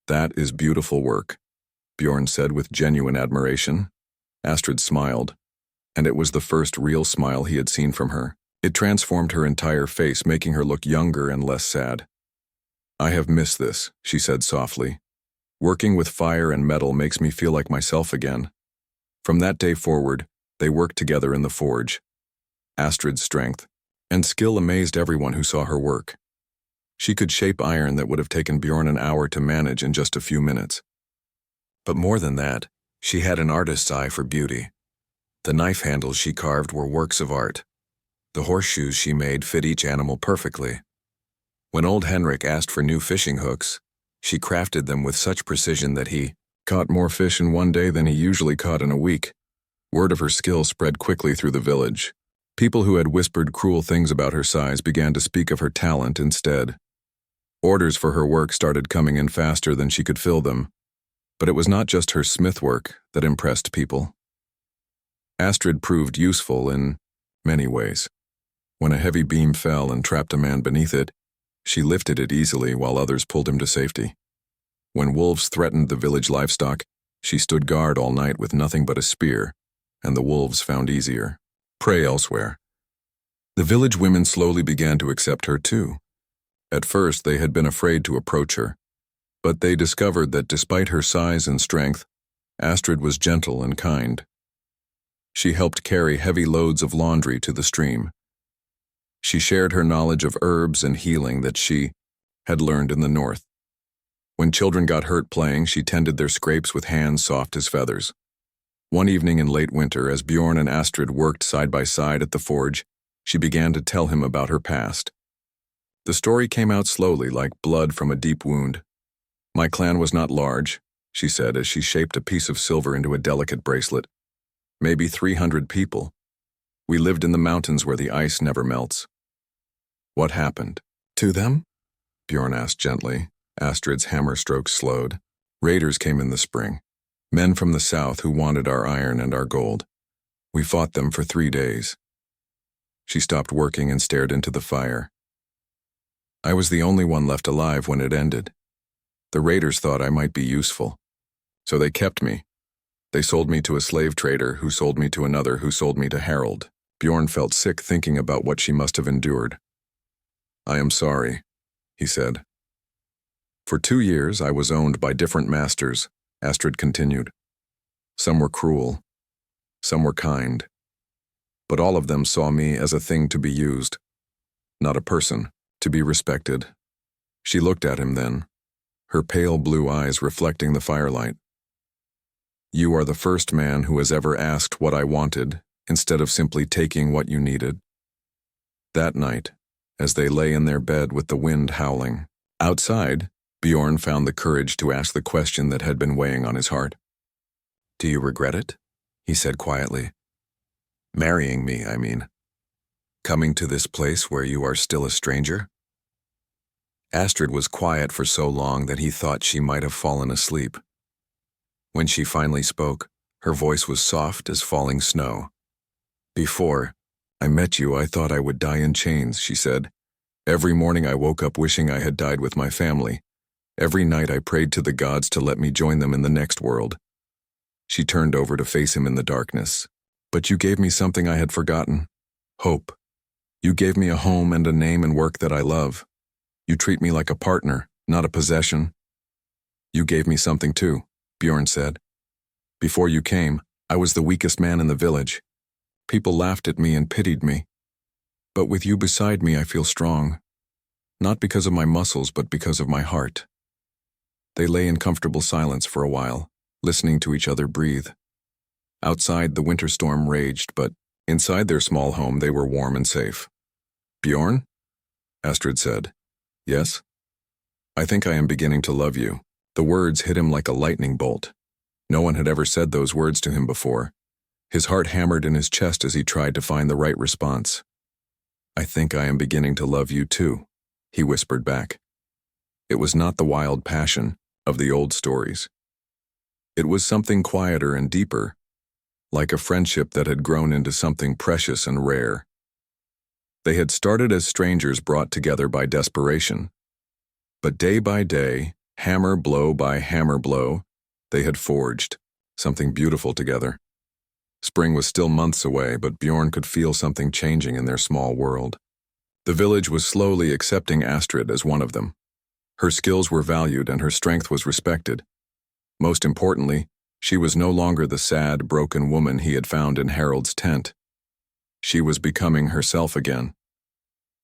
That is beautiful work, Bjorn said with genuine admiration. Astrid smiled, and it was the first real smile he had seen from her. It transformed her entire face, making her look younger and less sad. I have missed this, she said softly. Working with fire and metal makes me feel like myself again. From that day forward, they worked together in the forge. Astrid's strength and skill amazed everyone who saw her work. She could shape iron that would have taken Bjorn an hour to manage in just a few minutes. But more than that, she had an artist's eye for beauty. The knife handles she carved were works of art. The horseshoes she made fit each animal perfectly. When old Henrik asked for new fishing hooks, she crafted them with such precision that he caught more fish in one day than he usually caught in a week. Word of her skill spread quickly through the village. People who had whispered cruel things about her size began to speak of her talent instead. Orders for her work started coming in faster than she could fill them. But it was not just her smith work that impressed people. Astrid proved useful in many ways. When a heavy beam fell and trapped a man beneath it, she lifted it easily while others pulled him to safety. When wolves threatened the village livestock, she stood guard all night with nothing but a spear, and the wolves found easier prey elsewhere. The village women slowly began to accept her too. At first, they had been afraid to approach her, but they discovered that despite her size and strength, Astrid was gentle and kind. She helped carry heavy loads of laundry to the stream. She shared her knowledge of herbs and healing that she had learned in the north. When children got hurt playing, she tended their scrapes with hands soft as feathers. One evening in late winter, as Bjorn and Astrid worked side by side at the forge, she began to tell him about her past. The story came out slowly, like blood from a deep wound. My clan was not large, she said as she shaped a piece of silver into a delicate bracelet. Maybe 300 people. We lived in the mountains where the ice never melts. What happened to them? Bjorn asked gently. Astrid's hammer strokes slowed. Raiders came in the spring. Men from the south who wanted our iron and our gold. We fought them for 3 days. She stopped working and stared into the fire. I was the only one left alive when it ended. The raiders thought I might be useful. So they kept me. They sold me to a slave trader who sold me to another who sold me to Harold. Bjorn felt sick thinking about what she must have endured. I am sorry, he said. For 2 years I was owned by different masters, Astrid continued. Some were cruel. Some were kind. But all of them saw me as a thing to be used, not a person, to be respected. She looked at him then, her pale blue eyes reflecting the firelight. You are the first man who has ever asked what I wanted, instead of simply taking what you needed. That night, as they lay in their bed with the wind howling, outside, Bjorn found the courage to ask the question that had been weighing on his heart. Do you regret it? He said quietly. Marrying me, I mean. Coming to this place where you are still a stranger? Astrid was quiet for so long that he thought she might have fallen asleep. When she finally spoke, her voice was soft as falling snow. Before I met you, I thought I would die in chains, she said. Every morning I woke up wishing I had died with my family. Every night I prayed to the gods to let me join them in the next world. She turned over to face him in the darkness. But you gave me something I had forgotten. Hope. You gave me a home and a name and work that I love. You treat me like a partner, not a possession. You gave me something too, Bjorn said. Before you came, I was the weakest man in the village. People laughed at me and pitied me. But with you beside me, I feel strong. Not because of my muscles, but because of my heart. They lay in comfortable silence for a while, listening to each other breathe. Outside, the winter storm raged, but inside their small home, they were warm and safe. Bjorn? Astrid said. Yes? I think I am beginning to love you. The words hit him like a lightning bolt. No one had ever said those words to him before. His heart hammered in his chest as he tried to find the right response. I think I am beginning to love you too, he whispered back. It was not the wild passion of the old stories. It was something quieter and deeper, like a friendship that had grown into something precious and rare. They had started as strangers brought together by desperation. But day by day, hammer blow by hammer blow, they had forged something beautiful together. Spring was still months away, but Bjorn could feel something changing in their small world. The village was slowly accepting Astrid as one of them. Her skills were valued and her strength was respected. Most importantly, she was no longer the sad, broken woman he had found in Harold's tent. She was becoming herself again.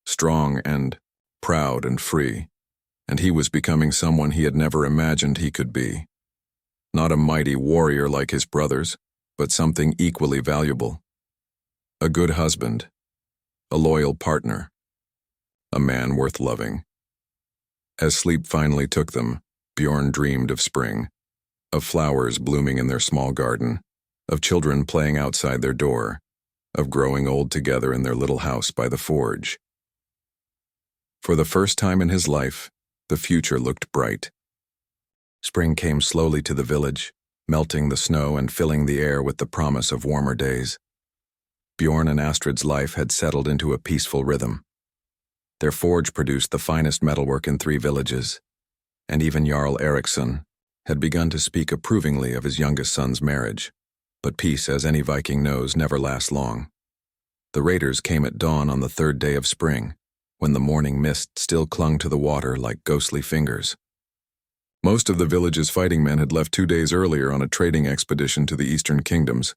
Strong and proud and free. And he was becoming someone he had never imagined he could be. Not a mighty warrior like his brothers, but something equally valuable. A good husband. A loyal partner. A man worth loving. As sleep finally took them, Bjorn dreamed of spring. Of flowers blooming in their small garden, of children playing outside their door, of growing old together in their little house by the forge. For the first time in his life, the future looked bright. Spring came slowly to the village, melting the snow and filling the air with the promise of warmer days. Bjorn and Astrid's life had settled into a peaceful rhythm. Their forge produced the finest metalwork in 3 villages, and even Jarl Eriksson had begun to speak approvingly of his youngest son's marriage. But peace, as any Viking knows, never lasts long. The raiders came at dawn on the 3rd day of spring, when the morning mist still clung to the water like ghostly fingers. Most of the village's fighting men had left 2 days earlier on a trading expedition to the eastern kingdoms.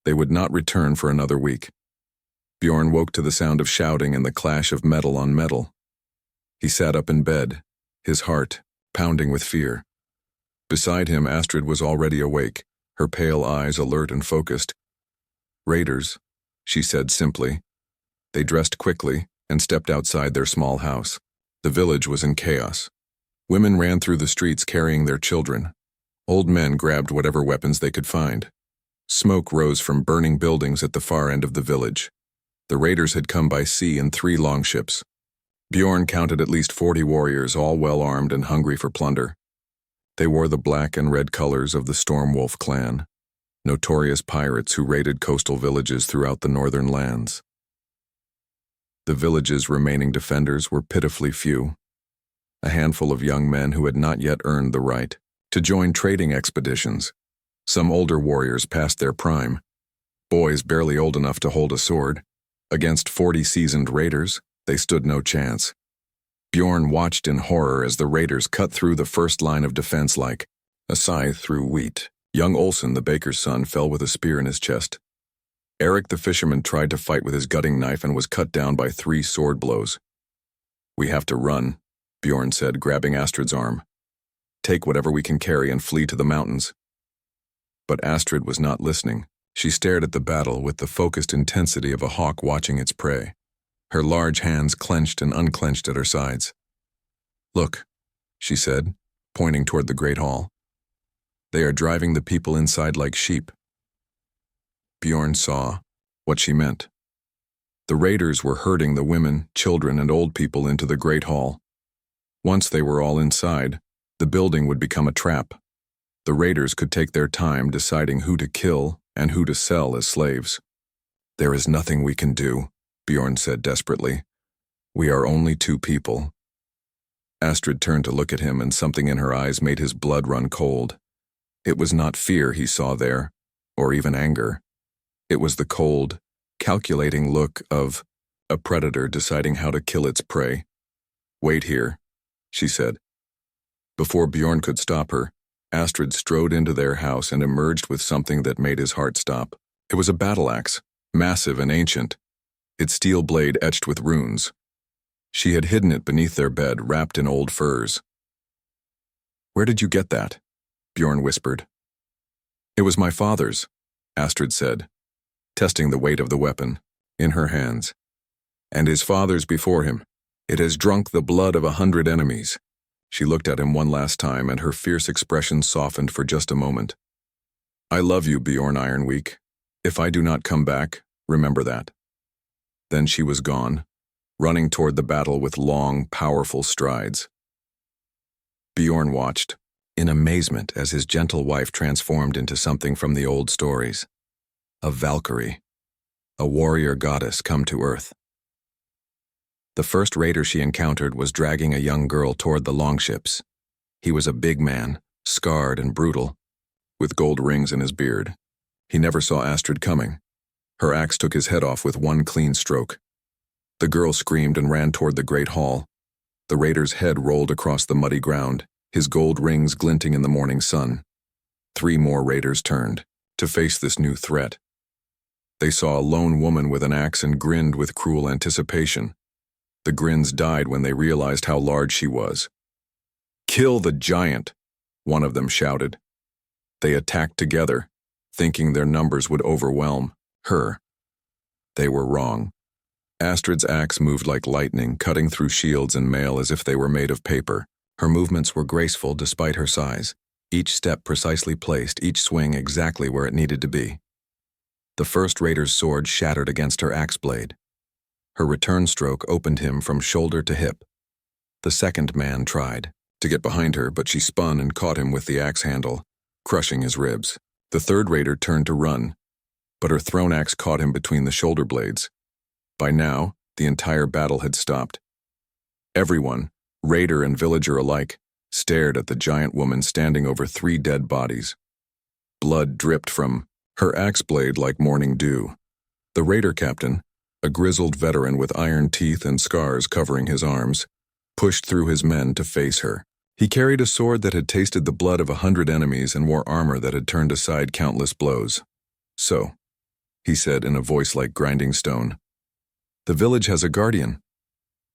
They would not return for another week. Bjorn woke to the sound of shouting and the clash of metal on metal. He sat up in bed, his heart pounding with fear. Beside him, Astrid was already awake, her pale eyes alert and focused. Raiders, she said simply. They dressed quickly and stepped outside their small house. The village was in chaos. Women ran through the streets carrying their children. Old men grabbed whatever weapons they could find. Smoke rose from burning buildings at the far end of the village. The raiders had come by sea in 3 longships. Bjorn counted at least 40 warriors, all well armed and hungry for plunder. They wore the black and red colors of the Stormwolf clan, notorious pirates who raided coastal villages throughout the northern lands. The village's remaining defenders were pitifully few, a handful of young men who had not yet earned the right to join trading expeditions. Some older warriors past their prime, boys barely old enough to hold a sword. Against 40 seasoned raiders, they stood no chance. Bjorn watched in horror as the raiders cut through the first line of defense like a scythe through wheat. Young Olsen, the baker's son, fell with a spear in his chest. Eric the fisherman tried to fight with his gutting knife and was cut down by 3 sword blows. "We have to run," Bjorn said, grabbing Astrid's arm. "Take whatever we can carry and flee to the mountains." But Astrid was not listening. She stared at the battle with the focused intensity of a hawk watching its prey. Her large hands clenched and unclenched at her sides. "Look," she said, pointing toward the great hall. "They are driving the people inside like sheep." Bjorn saw what she meant. The raiders were herding the women, children, and old people into the great hall. Once they were all inside, the building would become a trap. The raiders could take their time deciding who to kill and who to sell as slaves. "There is nothing we can do," Bjorn said desperately. "We are only 2 people. Astrid turned to look at him, and something in her eyes made his blood run cold. It was not fear he saw there, or even anger. It was the cold, calculating look of a predator deciding how to kill its prey. "Wait here," she said. Before Bjorn could stop her, Astrid strode into their house and emerged with something that made his heart stop. It was a battle axe, massive and ancient, its steel blade etched with runes. She had hidden it beneath their bed, wrapped in old furs. "Where did you get that?" Bjorn whispered. "It was my father's," Astrid said, testing the weight of the weapon in her hands. "And his father's before him. It has drunk the blood of 100 enemies." She looked at him one last time, and her fierce expression softened for just a moment. "I love you, Bjorn Ironweak. If I do not come back, remember that." Then she was gone, running toward the battle with long, powerful strides. Bjorn watched, in amazement, as his gentle wife transformed into something from the old stories. A Valkyrie, a warrior goddess come to earth. The first raider she encountered was dragging a young girl toward the longships. He was a big man, scarred and brutal, with gold rings in his beard. He never saw Astrid coming. Her axe took his head off with one clean stroke. The girl screamed and ran toward the great hall. The raider's head rolled across the muddy ground, his gold rings glinting in the morning sun. 3 more raiders turned to face this new threat. They saw a lone woman with an axe and grinned with cruel anticipation. The grins died when they realized how large she was. "Kill the giant," one of them shouted. They attacked together, thinking their numbers would overwhelm her. They were wrong. Astrid's axe moved like lightning, cutting through shields and mail as if they were made of paper. Her movements were graceful despite her size, each step precisely placed, each swing exactly where it needed to be. The first raider's sword shattered against her axe blade. Her return stroke opened him from shoulder to hip. The second man tried to get behind her, but she spun and caught him with the axe handle, crushing his ribs. The third raider turned to run, but her thrown axe caught him between the shoulder blades. By now, the entire battle had stopped. Everyone, raider and villager alike, stared at the giant woman standing over 3 dead bodies. Blood dripped from her axe blade like morning dew. The raider captain, a grizzled veteran with iron teeth and scars covering his arms, pushed through his men to face her. He carried a sword that had tasted the blood of 100 enemies and wore armor that had turned aside countless blows. "So," he said in a voice like grinding stone, "the village has a guardian."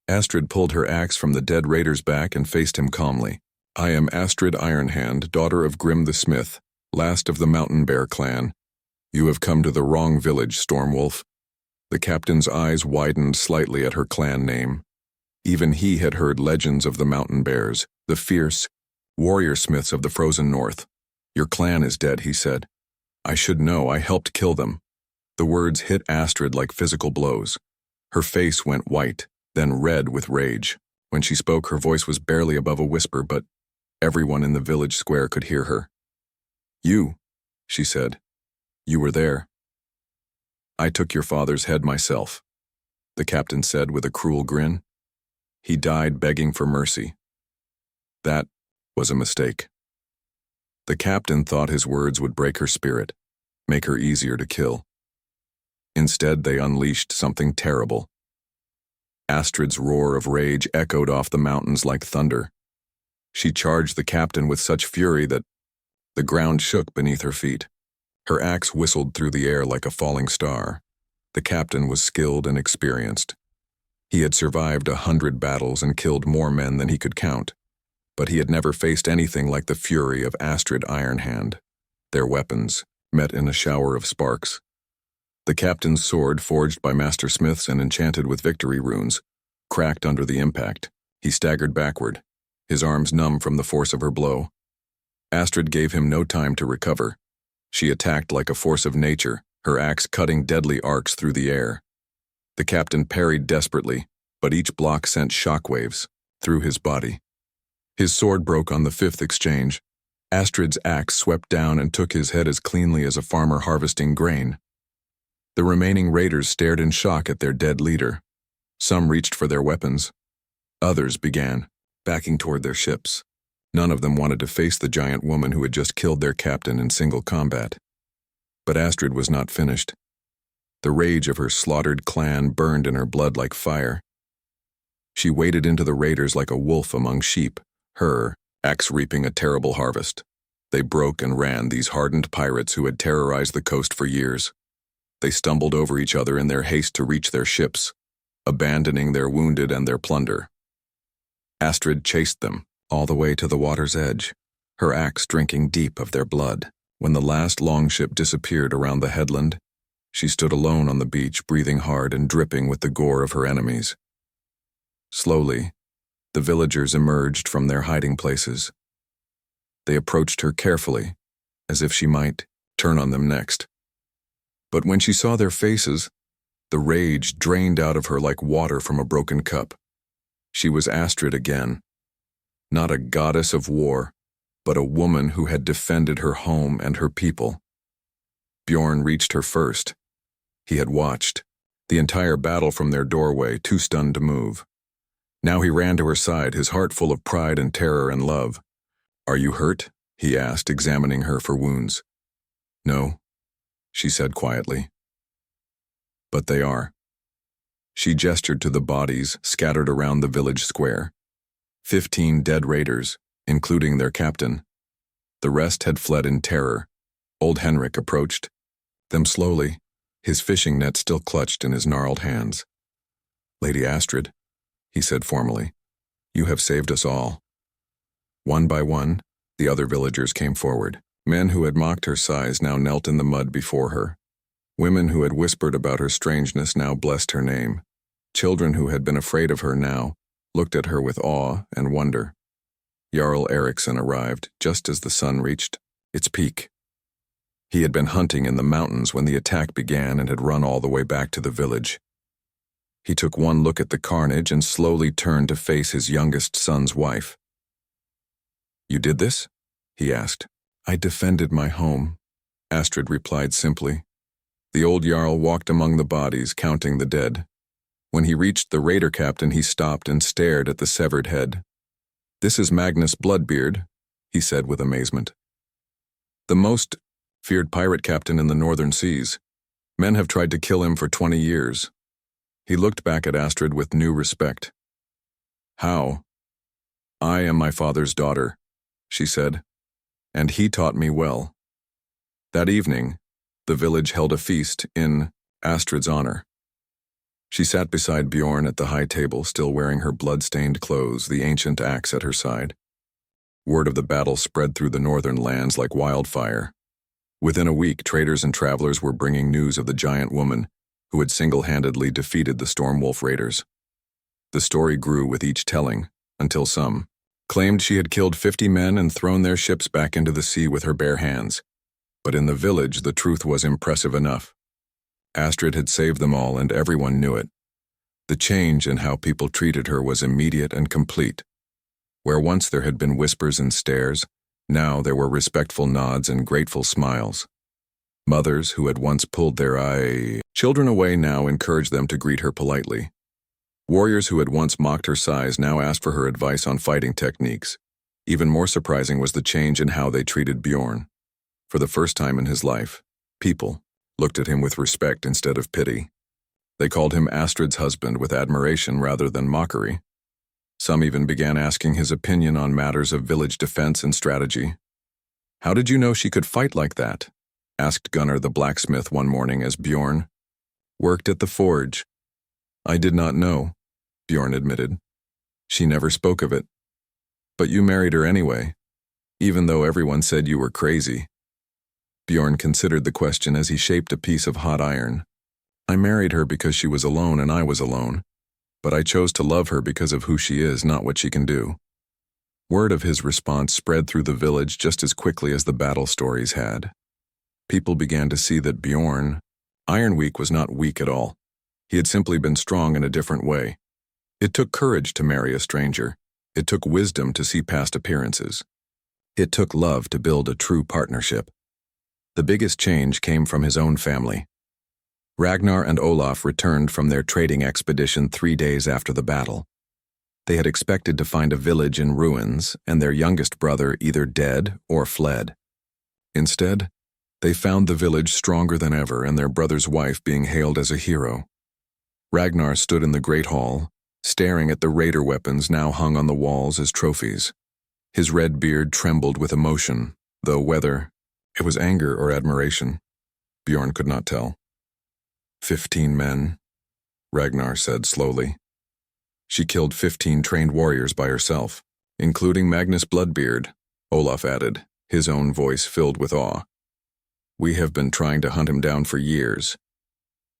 Astrid pulled her axe from the dead raider's back and faced him calmly. "I am Astrid Ironhand, daughter of Grim the Smith, last of the Mountain Bear clan. You have come to the wrong village, Stormwolf." The captain's eyes widened slightly at her clan name. Even he had heard legends of the Mountain Bears, the fierce warrior smiths of the frozen north. "Your clan is dead," he said. "I should know. I helped kill them." The words hit Astrid like physical blows. Her face went white, then red with rage. When she spoke, her voice was barely above a whisper, but Everyone in the village square could hear her. "You," she said. "You were there." "I took your father's head myself," the captain said with a cruel grin. "He died begging for mercy. That was a mistake." The captain thought his words would break her spirit, make her easier to kill. Instead, they unleashed something terrible. Astrid's roar of rage echoed off the mountains like thunder. She charged the captain with such fury that the ground shook beneath her feet. Her axe whistled through the air like a falling star. The captain was skilled and experienced. He had survived 100 battles and killed more men than he could count, but he had never faced anything like the fury of Astrid Ironhand. Their weapons met in a shower of sparks. The captain's sword, forged by master smiths and enchanted with victory runes, cracked under the impact. He staggered backward, his arms numb from the force of her blow. Astrid gave him no time to recover. She attacked like a force of nature, her axe cutting deadly arcs through the air. The captain parried desperately, but each block sent shockwaves through his body. His sword broke on the 5th exchange. Astrid's axe swept down and took his head as cleanly as a farmer harvesting grain. The remaining raiders stared in shock at their dead leader. Some reached for their weapons. Others began backing toward their ships. None of them wanted to face the giant woman who had just killed their captain in single combat. But Astrid was not finished. The rage of her slaughtered clan burned in her blood like fire. She waded into the raiders like a wolf among sheep, her axe reaping a terrible harvest. They broke and ran, these hardened pirates who had terrorized the coast for years. They stumbled over each other in their haste to reach their ships, abandoning their wounded and their plunder. Astrid chased them all the way to the water's edge, her axe drinking deep of their blood. When the last longship disappeared around the headland, she stood alone on the beach, breathing hard and dripping with the gore of her enemies. Slowly, the villagers emerged from their hiding places. They approached her carefully, as if she might turn on them next. But when she saw their faces, the rage drained out of her like water from a broken cup. She was Astrid again, not a goddess of war, but a woman who had defended her home and her people. Bjorn reached her first. He had watched the entire battle from their doorway, too stunned to move. Now he ran to her side, his heart full of pride and terror and love. "Are you hurt?" he asked, examining her for wounds. "No," she said quietly. "But they are." She gestured to the bodies scattered around the village square. 15 dead raiders, including their captain. The rest had fled in terror. Old Henrik approached them slowly, his fishing net still clutched in his gnarled hands. "Lady Astrid," he said formally, "you have saved us all." One by one, the other villagers came forward. Men who had mocked her size now knelt in the mud before her. Women who had whispered about her strangeness now blessed her name. Children who had been afraid of her now looked at her with awe and wonder. Jarl Eriksson arrived just as the sun reached its peak. He had been hunting in the mountains when the attack began and had run all the way back to the village. He took one look at the carnage and slowly turned to face his youngest son's wife. "You did this?" he asked. "I defended my home," Astrid replied simply. The old Jarl walked among the bodies, counting the dead. When he reached the raider captain, he stopped and stared at the severed head. "This is Magnus Bloodbeard," he said with amazement. "The most feared pirate captain in the northern seas. Men have tried to kill him for 20 years. He looked back at Astrid with new respect. "How?" "I am my father's daughter," she said, "and he taught me well." That evening, the village held a feast in Astrid's honor. She sat beside Bjorn at the high table, still wearing her blood-stained clothes, the ancient axe at her side. Word of the battle spread through the northern lands like wildfire. Within a week, traders and travelers were bringing news of the giant woman who had single-handedly defeated the Stormwolf raiders. The story grew with each telling, until some claimed she had killed 50 men and thrown their ships back into the sea with her bare hands. But in the village, the truth was impressive enough. Astrid had saved them all, and everyone knew it. The change in how people treated her was immediate and complete. Where once there had been whispers and stares, now there were respectful nods and grateful smiles. Mothers who had once pulled their children away now encouraged them to greet her politely. Warriors who had once mocked her size now asked for her advice on fighting techniques. Even more surprising was the change in how they treated Bjorn. For the first time in his life, people looked at him with respect instead of pity. They called him Astrid's husband with admiration rather than mockery. Some even began asking his opinion on matters of village defense and strategy. "How did you know she could fight like that?" asked Gunnar the blacksmith one morning as Bjorn worked at the forge. "I did not know," Bjorn admitted. "She never spoke of it. But you married her anyway, even though everyone said you were crazy." Bjorn considered the question as he shaped a piece of hot iron. "I married her because she was alone and I was alone, but I chose to love her because of who she is, not what she can do." Word of his response spread through the village just as quickly as the battle stories had. People began to see that Bjorn, Iron Weak, was not weak at all. He had simply been strong in a different way. It took courage to marry a stranger. It took wisdom to see past appearances. It took love to build a true partnership. The biggest change came from his own family. Ragnar and Olaf returned from their trading expedition 3 days after the battle. They had expected to find a village in ruins and their youngest brother either dead or fled. Instead, they found the village stronger than ever and their brother's wife being hailed as a hero. Ragnar stood in the great hall, staring at the raider weapons now hung on the walls as trophies. His red beard trembled with emotion, though whether it was anger or admiration, Bjorn could not tell. 15 men, Ragnar said slowly. She killed 15 trained warriors by herself, including Magnus Bloodbeard, Olaf added, his own voice filled with awe. "We have been trying to hunt him down for years."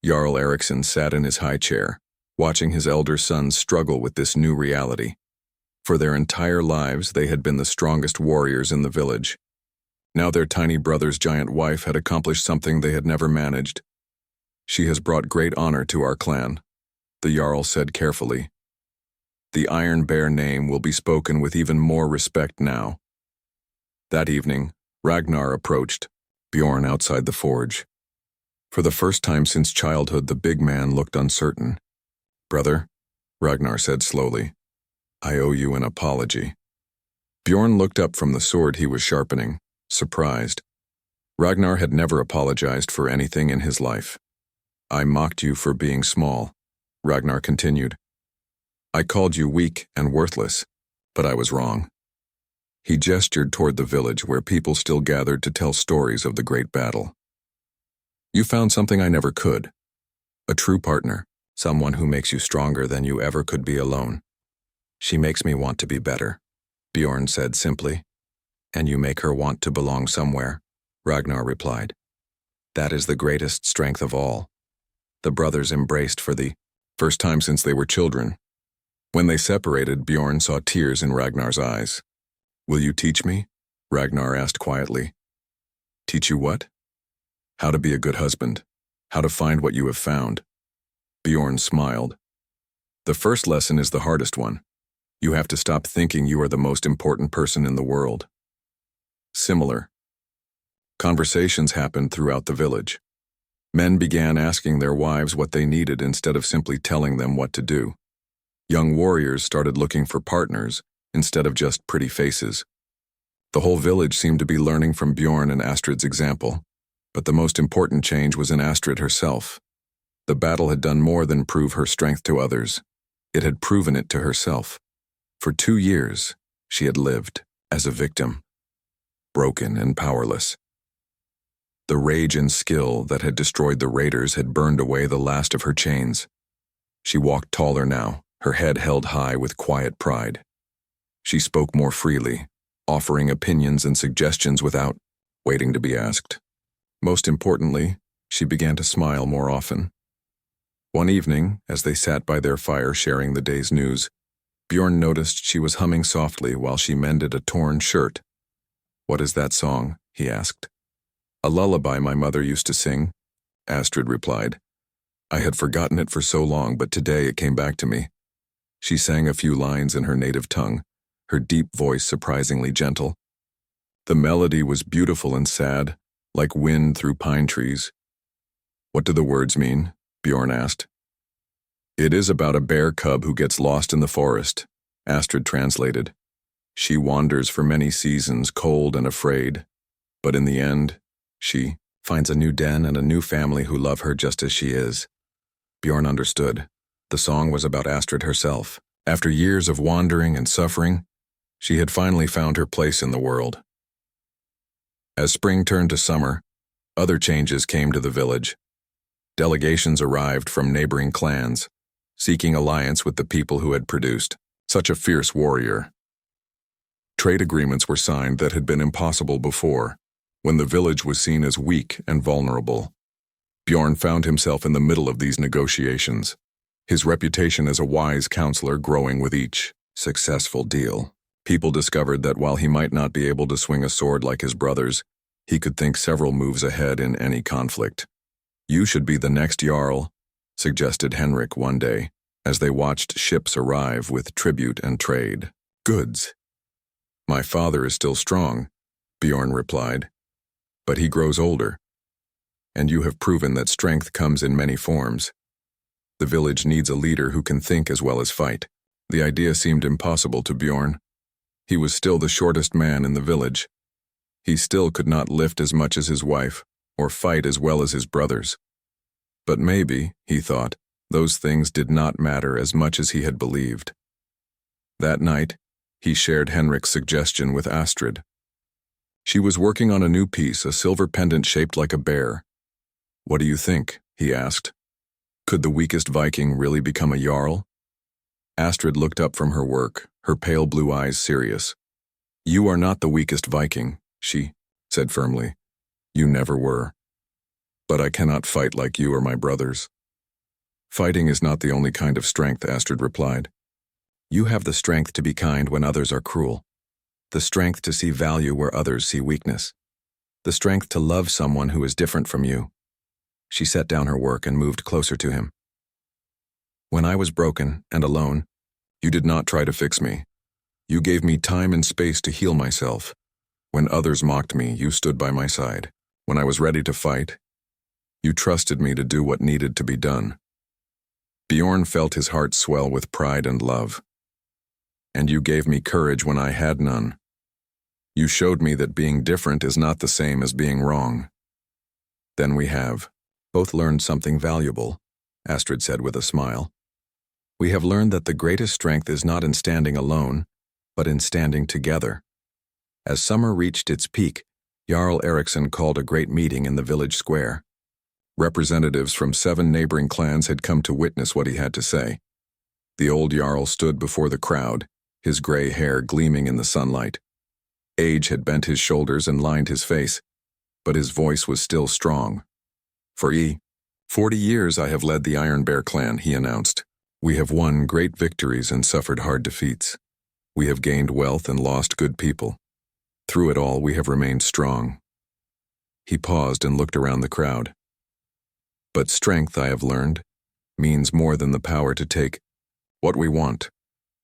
Jarl Eriksson sat in his high chair, watching his elder sons struggle with this new reality. For their entire lives, they had been the strongest warriors in the village. Now their tiny brother's giant wife had accomplished something they had never managed. "She has brought great honor to our clan," the Jarl said carefully. "The Iron Bear name will be spoken with even more respect now." That evening, Ragnar approached Bjorn outside the forge. For the first time since childhood, the big man looked uncertain. "Brother," Ragnar said slowly, "I owe you an apology." Bjorn looked up from the sword he was sharpening, surprised. Ragnar had never apologized for anything in his life. "I mocked you for being small," Ragnar continued. "I called you weak and worthless, but I was wrong." He gestured toward the village where people still gathered to tell stories of the great battle. "You found something I never could. A true partner. Someone who makes you stronger than you ever could be alone." "She makes me want to be better," Bjorn said simply. "And you make her want to belong somewhere," Ragnar replied. "That is the greatest strength of all." The brothers embraced for the first time since they were children. When they separated, Bjorn saw tears in Ragnar's eyes. "Will you teach me?" Ragnar asked quietly. "Teach you what?" "How to be a good husband. How to find what you have found." Bjorn smiled. "The first lesson is the hardest one. You have to stop thinking you are the most important person in the world." Similar conversations happened throughout the village. Men began asking their wives what they needed instead of simply telling them what to do. Young warriors started looking for partners instead of just pretty faces. The whole village seemed to be learning from Bjorn and Astrid's example, but the most important change was in Astrid herself. The battle had done more than prove her strength to others. It had proven it to herself. For 2 years, she had lived as a victim, broken and powerless. The rage and skill that had destroyed the raiders had burned away the last of her chains. She walked taller now, her head held high with quiet pride. She spoke more freely, offering opinions and suggestions without waiting to be asked. Most importantly, she began to smile more often. One evening, as they sat by their fire sharing the day's news, Bjorn noticed she was humming softly while she mended a torn shirt. "What is that song?" he asked. "A lullaby my mother used to sing," Astrid replied. "I had forgotten it for so long, but today it came back to me." She sang a few lines in her native tongue, her deep voice surprisingly gentle. The melody was beautiful and sad, like wind through pine trees. What do the words mean? Bjorn asked. It is about a bear cub who gets lost in the forest, Astrid translated. She wanders for many seasons, cold and afraid, but in the end, she finds a new den and a new family who love her just as she is. Bjorn understood. The song was about Astrid herself. After years of wandering and suffering, she had finally found her place in the world. As spring turned to summer, other changes came to the village. Delegations arrived from neighboring clans, seeking alliance with the people who had produced such a fierce warrior. Trade agreements were signed that had been impossible before, when the village was seen as weak and vulnerable. Bjorn found himself in the middle of these negotiations, his reputation as a wise counselor growing with each successful deal. People discovered that while he might not be able to swing a sword like his brothers, he could think several moves ahead in any conflict. You should be the next Jarl, suggested Henrik one day, as they watched ships arrive with tribute and trade goods. My father is still strong, Bjorn replied, but he grows older. And you have proven that strength comes in many forms. The village needs a leader who can think as well as fight. The idea seemed impossible to Bjorn. He was still the shortest man in the village. He still could not lift as much as his wife, or fight as well as his brothers. But maybe, he thought, those things did not matter as much as he had believed. That night, he shared Henrik's suggestion with Astrid. She was working on a new piece, a silver pendant shaped like a bear. What do you think? He asked. Could the weakest Viking really become a Jarl? Astrid looked up from her work, her pale blue eyes serious. You are not the weakest Viking, she said firmly. You never were. But I cannot fight like you or my brothers. Fighting is not the only kind of strength, Astrid replied. You have the strength to be kind when others are cruel. The strength to see value where others see weakness. The strength to love someone who is different from you. She set down her work and moved closer to him. When I was broken and alone, you did not try to fix me. You gave me time and space to heal myself. When others mocked me, you stood by my side. When I was ready to fight, you trusted me to do what needed to be done. Bjorn felt his heart swell with pride and love. And you gave me courage when I had none. You showed me that being different is not the same as being wrong. Then we have both learned something valuable, Astrid said with a smile. We have learned that the greatest strength is not in standing alone, but in standing together. As summer reached its peak, Jarl Eriksson called a great meeting in the village square. Representatives from 7 neighboring clans had come to witness what he had to say. The old Jarl stood before the crowd, his gray hair gleaming in the sunlight. Age had bent his shoulders and lined his face, but his voice was still strong. For 40 years I have led the Iron Bear clan, he announced. We have won great victories and suffered hard defeats. We have gained wealth and lost good people. Through it all, we have remained strong. He paused and looked around the crowd. But strength, I have learned, means more than the power to take what we want.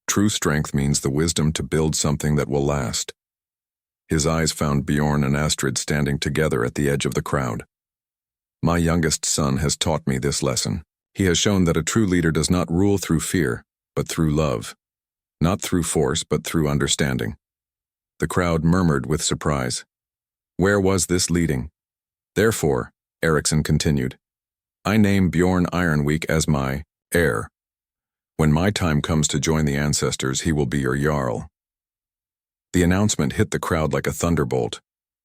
True strength means the wisdom to build something that will last. His eyes found Bjorn and Astrid standing together at the edge of the crowd. My youngest son has taught me this lesson. He has shown that a true leader does not rule through fear, but through love. Not through force, but through understanding. The crowd murmured with surprise. Where was this leading? Therefore, Eriksson continued, I name Bjorn Ironweak as my heir. When my time comes to join the ancestors, he will be your Jarl. The announcement hit the crowd like a thunderbolt.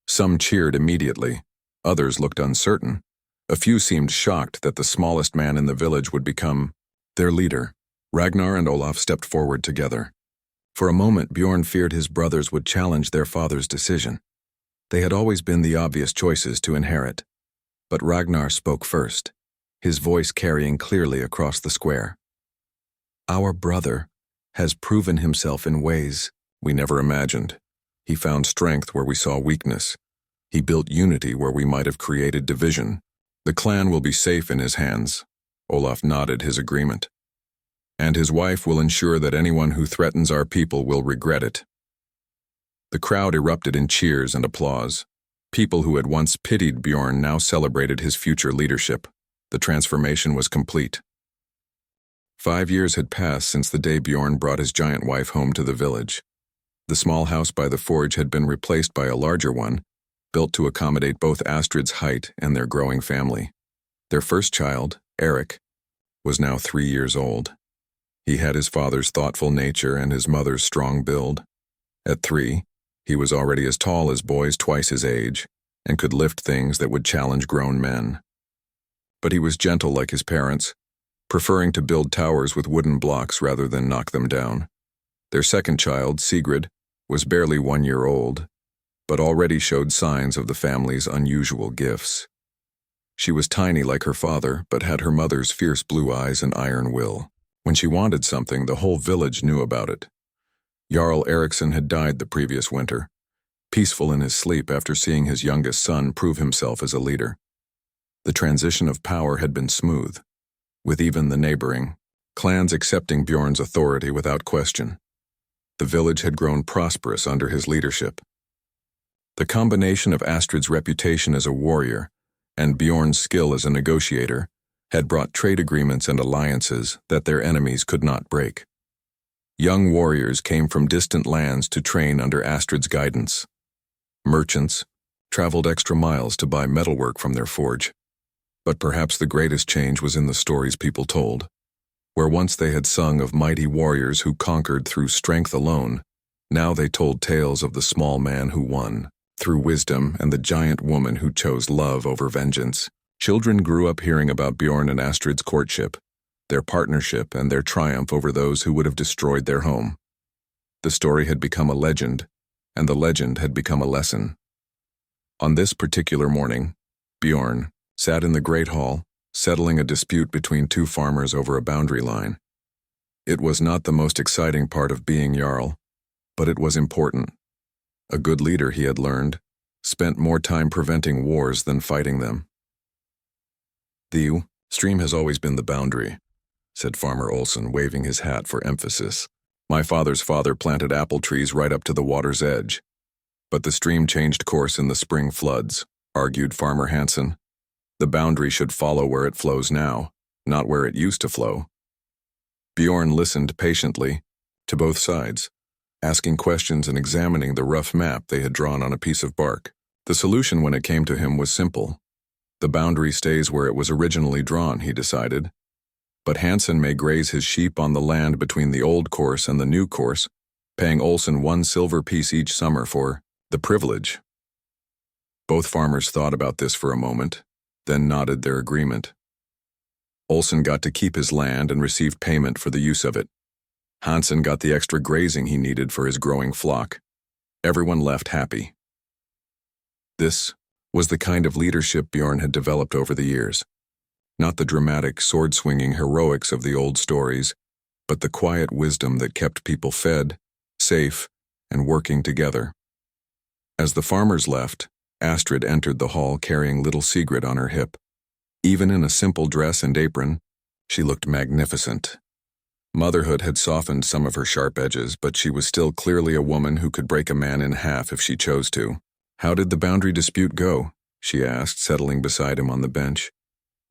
Some cheered immediately. Others looked uncertain. A few seemed shocked that the smallest man in the village would become their leader. Ragnar and Olaf stepped forward together. For a moment, Bjorn feared his brothers would challenge their father's decision. They had always been the obvious choices to inherit. But Ragnar spoke first, his voice carrying clearly across the square. Our brother has proven himself in ways we never imagined. He found strength where we saw weakness. He built unity where we might have created division. The clan will be safe in his hands. Olaf nodded his agreement. And his wife will ensure that anyone who threatens our people will regret it. The crowd erupted in cheers and applause. People who had once pitied Bjorn now celebrated his future leadership. The transformation was complete. 5 years had passed since the day Bjorn brought his giant wife home to the village. The small house by the forge had been replaced by a larger one, built to accommodate both Astrid's height and their growing family. Their first child, Eric, was now 3 years old. He had his father's thoughtful nature and his mother's strong build. At 3, he was already as tall as boys twice his age and could lift things that would challenge grown men. But he was gentle like his parents, preferring to build towers with wooden blocks rather than knock them down. Their second child, Sigrid, was barely 1 year old, but already showed signs of the family's unusual gifts. She was tiny like her father, but had her mother's fierce blue eyes and iron will. When she wanted something, the whole village knew about it. Jarl Eriksson had died the previous winter, peaceful in his sleep after seeing his youngest son prove himself as a leader. The transition of power had been smooth, with even the neighboring clans accepting Bjorn's authority without question. The village had grown prosperous under his leadership. The combination of Astrid's reputation as a warrior and Bjorn's skill as a negotiator had brought trade agreements and alliances that their enemies could not break. Young warriors came from distant lands to train under Astrid's guidance. Merchants traveled extra miles to buy metalwork from their forge. But perhaps the greatest change was in the stories people told. Where once they had sung of mighty warriors who conquered through strength alone, now they told tales of the small man who won through wisdom and the giant woman who chose love over vengeance. Children grew up hearing about Bjorn and Astrid's courtship, their partnership, and their triumph over those who would have destroyed their home. The story had become a legend, and the legend had become a lesson. On this particular morning, Bjorn sat in the great hall, settling a dispute between two farmers over a boundary line. It was not the most exciting part of being Jarl, but it was important. A good leader, he had learned, spent more time preventing wars than fighting them. "The stream has always been the boundary," said Farmer Olsen, waving his hat for emphasis. "My father's father planted apple trees right up to the water's edge. But the stream changed course in the spring floods," argued Farmer Hansen. "The boundary should follow where it flows now, not where it used to flow." Bjorn listened patiently to both sides, asking questions and examining the rough map they had drawn on a piece of bark. The solution when it came to him was simple. The boundary stays where it was originally drawn, he decided. But Hansen may graze his sheep on the land between the old course and the new course, paying Olsen 1 silver piece each summer for the privilege. Both farmers thought about this for a moment, then nodded their agreement. Olsen got to keep his land and received payment for the use of it. Hansen got the extra grazing he needed for his growing flock. Everyone left happy. This was the kind of leadership Bjorn had developed over the years. Not the dramatic, sword-swinging heroics of the old stories, but the quiet wisdom that kept people fed, safe, and working together. As the farmers left, Astrid entered the hall carrying little Sigrid on her hip. Even in a simple dress and apron, she looked magnificent. Motherhood had softened some of her sharp edges, but she was still clearly a woman who could break a man in half if she chose to. "How did the boundary dispute go?" she asked, settling beside him on the bench.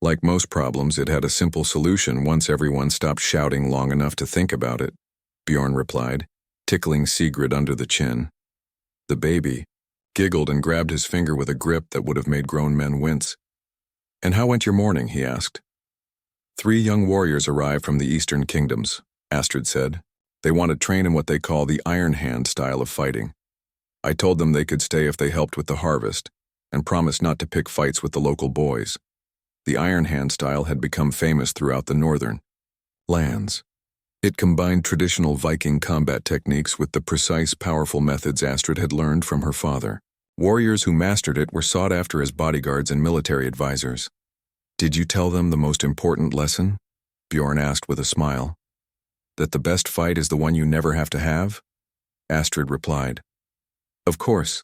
Like most problems, it had a simple solution once everyone stopped shouting long enough to think about it, Bjorn replied, tickling Sigrid under the chin. The baby giggled and grabbed his finger with a grip that would have made grown men wince. "And how went your morning?" he asked. 3 young warriors arrived from the eastern kingdoms, Astrid said. "They want to train in what they call the Iron Hand style of fighting. I told them they could stay if they helped with the harvest, and promised not to pick fights with the local boys." The Iron Hand style had become famous throughout the northern lands. It combined traditional Viking combat techniques with the precise, powerful methods Astrid had learned from her father. Warriors who mastered it were sought after as bodyguards and military advisors. "Did you tell them the most important lesson?" Bjorn asked with a smile. "That the best fight is the one you never have to have?" Astrid replied. "Of course.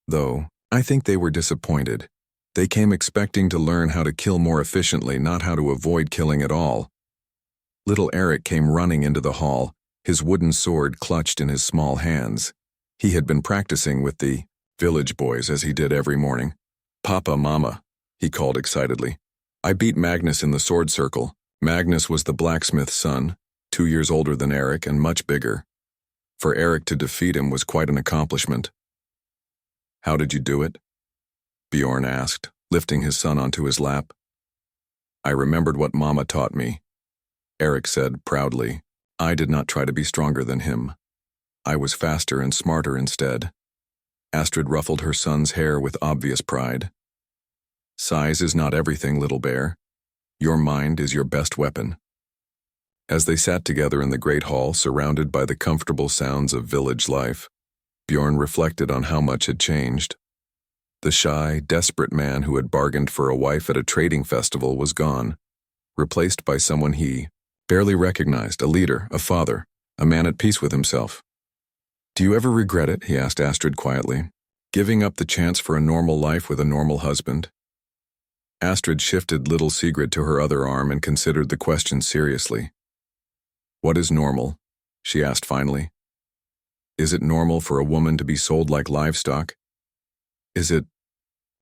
Though, I think they were disappointed. They came expecting to learn how to kill more efficiently, not how to avoid killing at all." Little Eric came running into the hall, his wooden sword clutched in his small hands. He had been practicing with the village boys as he did every morning. "Papa, Mama," he called excitedly. "I beat Magnus in the sword circle." Magnus was the blacksmith's son, 2 years older than Eric and much bigger. For Eric to defeat him was quite an accomplishment. "How did you do it?" Bjorn asked, lifting his son onto his lap. "I remembered what Mama taught me," Eric said proudly. "I did not try to be stronger than him. I was faster and smarter instead." Astrid ruffled her son's hair with obvious pride. "Size is not everything, little bear. Your mind is your best weapon." As they sat together in the great hall, surrounded by the comfortable sounds of village life, Bjorn reflected on how much had changed. The shy, desperate man who had bargained for a wife at a trading festival was gone, replaced by someone he barely recognized, a leader, a father, a man at peace with himself. "Do you ever regret it?" he asked Astrid quietly. "Giving up the chance for a normal life with a normal husband?" Astrid shifted little Sigrid to her other arm and considered the question seriously. "What is normal?" she asked finally. "Is it normal for a woman to be sold like livestock? Is it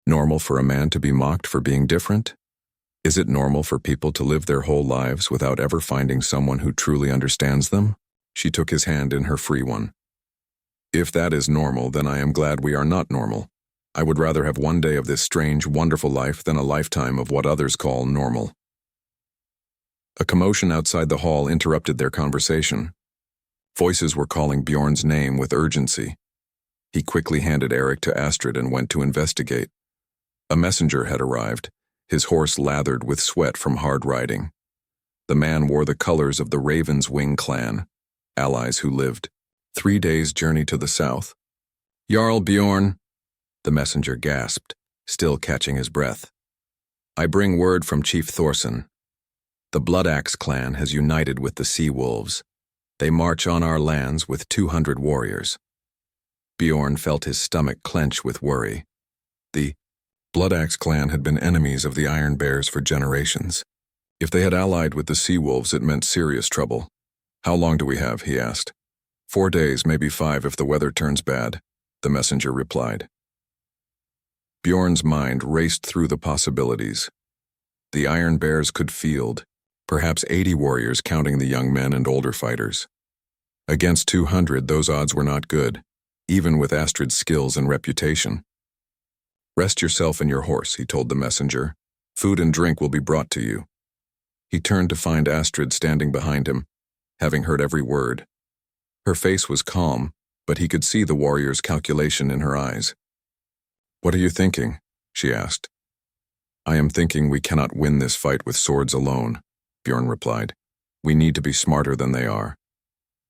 normal for a man to be mocked for being different? Is it normal for people to live their whole lives without ever finding someone who truly understands them?" She took his hand in her free one. "If that is normal, then I am glad we are not normal. I would rather have one day of this strange, wonderful life than a lifetime of what others call normal." A commotion outside the hall interrupted their conversation. Voices were calling Bjorn's name with urgency. He quickly handed Eric to Astrid and went to investigate. A messenger had arrived, his horse lathered with sweat from hard riding. The man wore the colors of the Raven's Wing clan, allies who lived 3 days' journey to the south. "Jarl Bjorn," the messenger gasped, still catching his breath. "I bring word from Chief Thorson. The Bloodaxe clan has united with the Sea Wolves. They march on our lands with 200 warriors." Bjorn felt his stomach clench with worry. The Bloodaxe clan had been enemies of the Iron Bears for generations. If they had allied with the Sea Wolves, it meant serious trouble. "How long do we have?" he asked. 4 days, maybe 5 if the weather turns bad," the messenger replied. Bjorn's mind raced through the possibilities. The Iron Bears could field, perhaps 80 warriors counting the young men and older fighters. Against 200, those odds were not good, even with Astrid's skills and reputation. "Rest yourself and your horse," he told the messenger. "Food and drink will be brought to you." He turned to find Astrid standing behind him, having heard every word. Her face was calm, but he could see the warrior's calculation in her eyes. "What are you thinking?" she asked. "I am thinking we cannot win this fight with swords alone," Bjorn replied. "We need to be smarter than they are."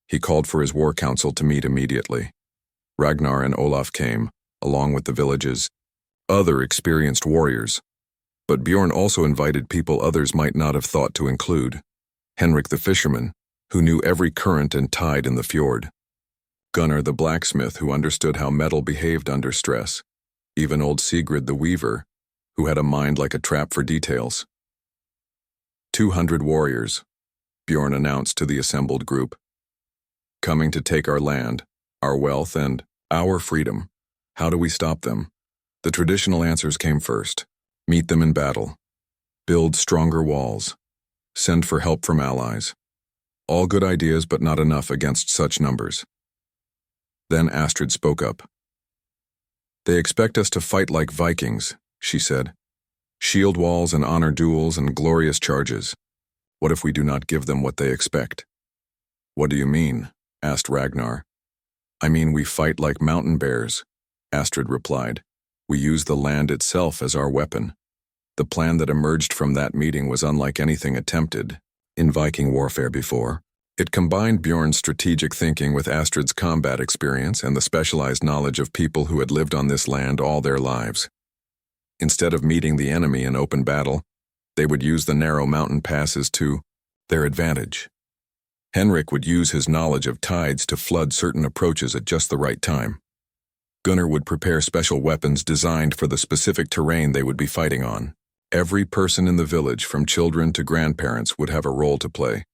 He called for his war council to meet immediately. Ragnar and Olaf came, along with the village's other experienced warriors. But Bjorn also invited people others might not have thought to include. Henrik the fisherman, who knew every current and tide in the fjord. Gunnar the blacksmith, who understood how metal behaved under stress. Even old Sigrid the weaver, who had a mind like a trap for details. 200 warriors, Bjorn announced to the assembled group. "Coming to take our land, our wealth, and our freedom. How do we stop them?" The traditional answers came first. Meet them in battle. Build stronger walls. Send for help from allies. All good ideas, but not enough against such numbers. Then Astrid spoke up. "They expect us to fight like Vikings," she said. "Shield walls and honor duels and glorious charges. What if we do not give them what they expect?" "What do you mean?" asked Ragnar. "I mean we fight like mountain bears," Astrid replied. "We use the land itself as our weapon." The plan that emerged from that meeting was unlike anything attempted in Viking warfare before. It combined Bjorn's strategic thinking with Astrid's combat experience and the specialized knowledge of people who had lived on this land all their lives. Instead of meeting the enemy in open battle, they would use the narrow mountain passes to their advantage. Henrik would use his knowledge of tides to flood certain approaches at just the right time. Gunnar would prepare special weapons designed for the specific terrain they would be fighting on. Every person in the village, from children to grandparents, would have a role to play.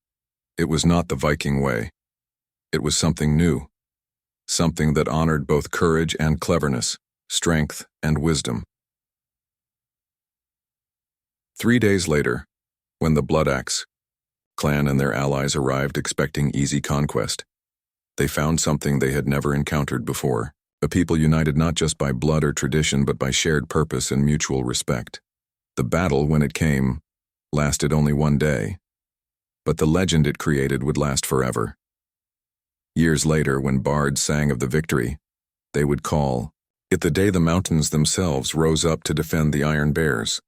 It was not the Viking way. It was something new. something that honored both courage and cleverness, strength and wisdom. 3 days later, when the Bloodaxe clan and their allies arrived expecting easy conquest, they found something they had never encountered before, a people united not just by blood or tradition but by shared purpose and mutual respect. The battle, when it came, lasted only 1 day, but the legend it created would last forever. Years later, when bards sang of the victory, they would call it the day the mountains themselves rose up to defend the Iron Bears.